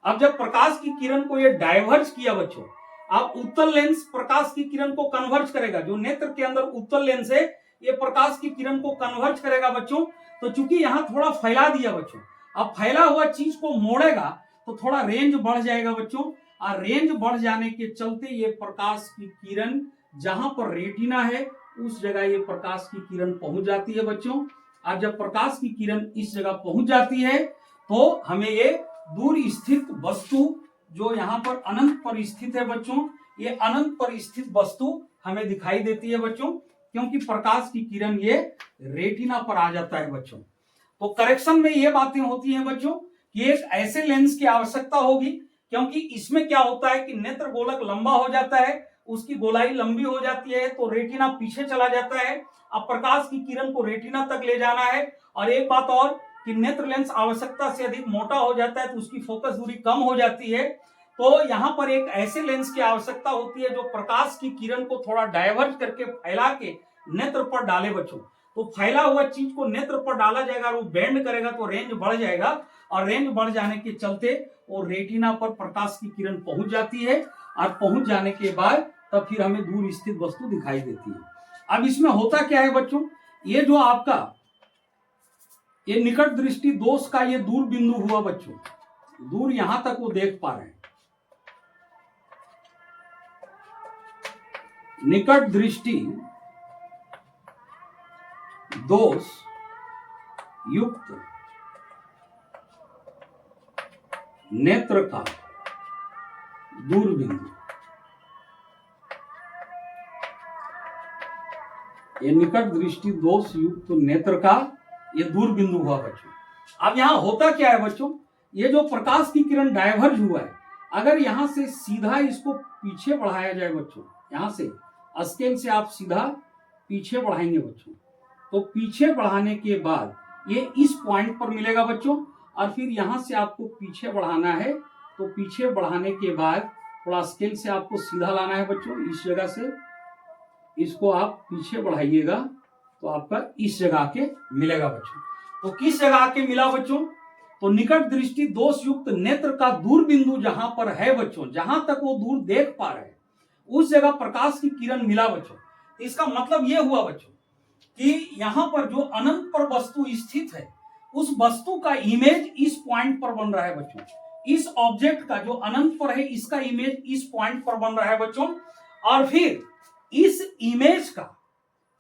Speaker 1: अब जब प्रकाश की किरण को ये डाइवर्ज किया बच्चों, अब उत्तल लेंस प्रकाश की किरण को कन्वर्ज करेगा, जो नेत्र के अंदर उत्तल लेंस है ये प्रकाश की किरण को कन्वर्ज करेगा बच्चों। तो चूंकि यहां थोड़ा फैला दिया बच्चों, अब फैला हुआ चीज को मोड़ेगा तो थोड़ा रेंज बढ़ जाएगा बच्चों, और रेंज बढ़ जाने के चलते ये प्रकाश की किरण जहां पर रेटिना है उस जगह ये प्रकाश की किरण पहुंच जाती है बच्चों। और जब प्रकाश की किरण इस जगह पहुंच जाती है तो हमें ये दूर स्थित वस्तु जो यहाँ पर अनंत पर स्थित है बच्चों, ये अनंत पर स्थित वस्तु हमें दिखाई देती है बच्चों, क्योंकि प्रकाश की किरण ये रेटिना पर आ जाता है बच्चों। तो करेक्शन में ये बातें होती हैं बच्चों कि एक ऐसे लेंस की आवश्यकता होगी, क्योंकि इसमें क्या होता है कि नेत्र गोलक लंबा हो जाता है, उसकी गोलाई लंबी हो जाती है तो रेटिना पीछे चला जाता है। अब प्रकाश की किरण को रेटिना तक ले जाना है, और एक बात और कि नेत्र लेंस आवश्यकता से अधिक मोटा हो जाता है तो उसकी फोकस दूरी कम हो जाती है। तो यहाँ पर एक ऐसे लेंस की आवश्यकता होती है जो प्रकाश की किरण को थोड़ा डाइवर्ट करके फैला के नेत्र पर डाले बच्चों। तो फैला हुआ चीज को नेत्र पर डाला जाएगा, वो बेंड करेगा तो रेंज बढ़ जाएगा, और रेंज बढ़ जाने के चलते वो रेटिना पर प्रकाश की किरण पहुंच जाती है, और पहुंच जाने के बाद तब फिर हमें दूर स्थित वस्तु दिखाई देती है। अब इसमें होता क्या है बच्चों, ये जो आपका ये निकट दृष्टि दोष का ये दूर बिंदु हुआ बच्चों, दूर यहां तक वो देख पा रहे हैं। निकट दृष्टि दोष युक्त नेत्र का दूर बिंदु, ये निकट दृष्टि दोष युक्त नेत्र का ये दूर बिंदु हुआ बच्चों। अब यहां होता क्या है बच्चों, ये जो प्रकाश की किरण डाइवर्ज हुआ है, अगर यहां से सीधा इसको पीछे बढ़ाया जाए बच्चों, यहां से स्केल से आप सीधा पीछे बढ़ाएंगे बच्चों, तो पीछे बढ़ाने के बाद ये इस पॉइंट पर मिलेगा बच्चों, और फिर यहां से आपको पीछे बढ़ाना है, तो पीछे बढ़ाने के बाद थोड़ा स्केल से आपको सीधा लाना है बच्चों, इस जगह से इसको आप पीछे बढ़ाइएगा तो आपका इस जगह के मिलेगा बच्चों। तो किस जगह के मिला बच्चों, तो निकट दृष्टि दोष युक्त नेत्र का दूर बिंदु जहां पर है बच्चों, जहां तक वो दूर देख पा रहे हैं उस जगह प्रकाश की किरण मिला बच्चों। तो इसका मतलब ये हुआ बच्चों कि यहां पर जो अनंत पर वस्तु स्थित है उस वस्तु का इमेज इस पॉइंट पर बन रहा है बच्चों, इस ऑब्जेक्ट का जो अनंत पर है इसका इमेज इस पॉइंट पर बन रहा है बच्चों, और फिर इस इमेज का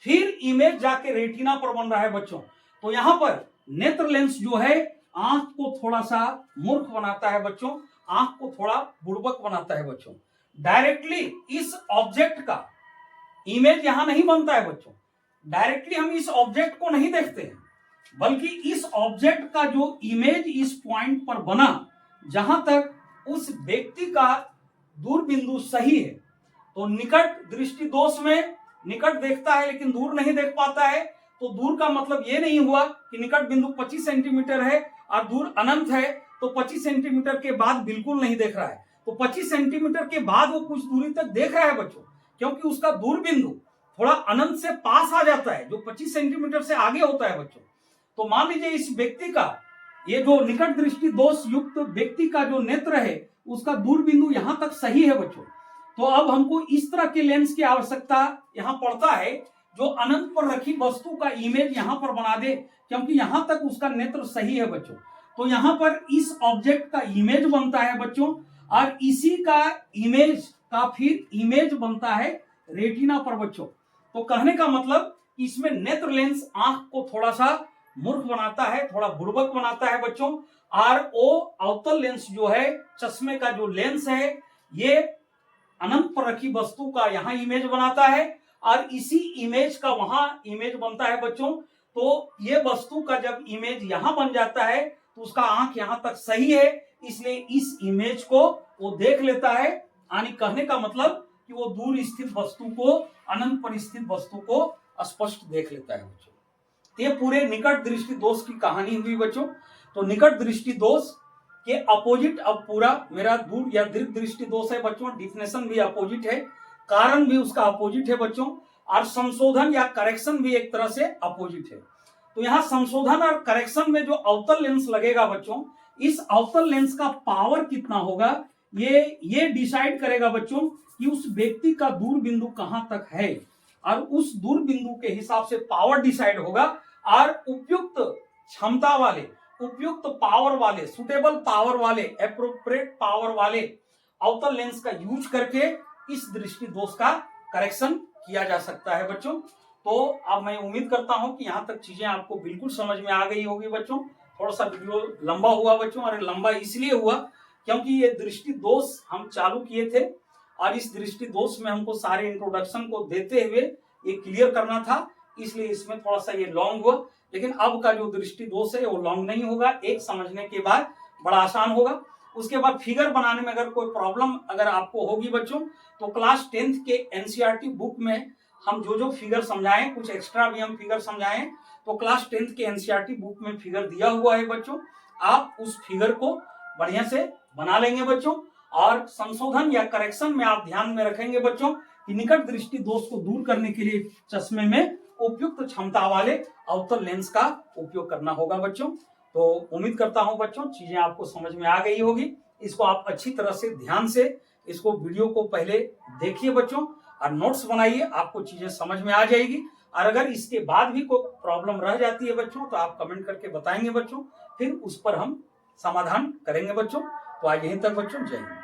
Speaker 1: फिर इमेज जाके रेटिना पर बन रहा है बच्चों। तो यहां पर नेत्र लेंस जो है आंख को थोड़ा सा मूर्ख बनाता है बच्चों, आंख को थोड़ा बुड़बक बनाता है बच्चों। डायरेक्टली इस ऑब्जेक्ट का इमेज यहां नहीं बनता है बच्चों, डायरेक्टली हम इस ऑब्जेक्ट को नहीं देखते हैं, बल्कि इस ऑब्जेक्ट का जो इमेज इस पॉइंट पर बना जहां तक उस व्यक्ति का दूर बिंदु सही है। तो निकट दृष्टि दोष में निकट देखता है लेकिन दूर नहीं देख पाता है, तो दूर का मतलब ये नहीं हुआ कि निकट बिंदु 25 सेंटीमीटर है और दूर अनंत है, तो 25 सेंटीमीटर के बाद बिल्कुल नहीं देख रहा है। तो 25 सेंटीमीटर के बाद वो कुछ दूरी तक देख रहा है बच्चों, क्योंकि उसका दूर बिंदु थोड़ा अनंत से पास आ जाता है, जो 25 सेंटीमीटर से आगे होता है बच्चों। तो मान लीजिए इस व्यक्ति का ये जो निकट दृष्टि दोष युक्त व्यक्ति का जो नेत्र है उसका दूर बिंदु यहां तक सही है बच्चों। तो अब हमको इस तरह के लेंस की आवश्यकता यहां पड़ता है जो अनंत पर रखी वस्तु का इमेज यहां पर बना दे, क्योंकि यहां तक उसका नेत्र सही है बच्चों। तो यहां पर इस ऑब्जेक्ट का इमेज बनता है बच्चों, और इसी का इमेज का फिर इमेज बनता है रेटिना पर बच्चों। तो कहने का मतलब इसमें नेत्र लेंस आंख को थोड़ा सा मूर्ख बनाता है, थोड़ा बुर्बक बनाता है बच्चों। और वो अवतल लेंस जो है, चश्मे का जो लेंस है, ये अनंत पर रखी वस्तु का यहाँ इमेज बनाता है और इसी इमेज का वहां इमेज बनता है बच्चों। तो ये वस्तु का जब इमेज यहां बन जाता है तो उसका आंख यहां तक सही है, इसलिए इस इमेज को वो देख लेता है। यानी कहने का मतलब कि वो दूर स्थित वस्तु को, अनंत पर स्थित वस्तु को स्पष्ट देख लेता है बच्चों। ये पूरे निकट दृष्टि दोष की कहानी हुई बच्चों। तो निकट दृष्टि दोष के अपोजिट अब पूरा मेरा दूर या दीर्घ दृष्टि दोष है बच्चों। डिफिनेशन भी अपोजिट है, कारण भी उसका अपोजिट है बच्चों, और संशोधन या करेक्शन भी एक तरह से अपोजिट है। तो यहाँ संशोधन और करेक्शन में जो अवतल लेंस लगेगा बच्चों, इस अवतल लेंस का पावर कितना होगा, ये डिसाइड करेगा बच्चों कि उस व्यक्ति का दूर बिंदु कहां तक है, और उस दूर बिंदु के हिसाब से पावर डिसाइड होगा। और उपयुक्त क्षमता वाले, उपयुक्त पावर वाले, सुटेबल पावर वाले, एप्रोप्रिएट पावर वाले अवतल लेंस का यूज करके इस दृष्टि दोष का करेक्शन किया जा सकता है बच्चों। तो अब मैं उम्मीद करता हूं कि यहां तक चीजें आपको बिल्कुल समझ में आ गई होगी बच्चों। थोड़ा सा वीडियो लंबा हुआ बच्चों, और लंबा इसलिए हुआ क्योंकि ये दृष्टि दोष हम चालू किए थे और इस दृष्टि दोष में हमको सारे इंट्रोडक्शन को देते हुए ये क्लियर करना था, इसलिए इसमें थोड़ा सा ये लॉन्ग हुआ। लेकिन अब का जो दृष्टि दोष है वो लॉन्ग नहीं होगा, एक समझने के बाद बड़ा आसान होगा। उसके बाद फिगर बनाने में अगर कोई प्रॉब्लम अगर आपको होगी बच्चों, तो क्लास 10th के एनसीईआरटी बुक में हम जो फिगर समझाएं, कुछ एक्स्ट्रा भी हम फिगर समझाएं, तो क्लास 10th के एनसीईआरटी बुक में फिगर दिया हुआ है बच्चों। आप उस फिगर को बढ़िया से बना लेंगे बच्चों। और संशोधन या करेक्शन में आप ध्यान में रखेंगे बच्चों कि निकट दृष्टि दोष को दूर करने के लिए चश्मे में उपयुक्त क्षमता वाले अवतल लेंस का उपयोग करना होगा बच्चों। तो उम्मीद करता हूं बच्चों चीजें आपको समझ में आ गई होगी। इसको आप अच्छी तरह से ध्यान से इसको वीडियो को पहले देखिए बच्चों, और नोट्स बनाइए, आपको चीजें समझ में आ जाएगी। और अगर इसके बाद भी कोई प्रॉब्लम रह जाती है बच्चों तो आप कमेंट करके बताएंगे बच्चों, फिर उस पर हम समाधान करेंगे बच्चों। तो आज यहीं तक बच्चों, जय हिंद।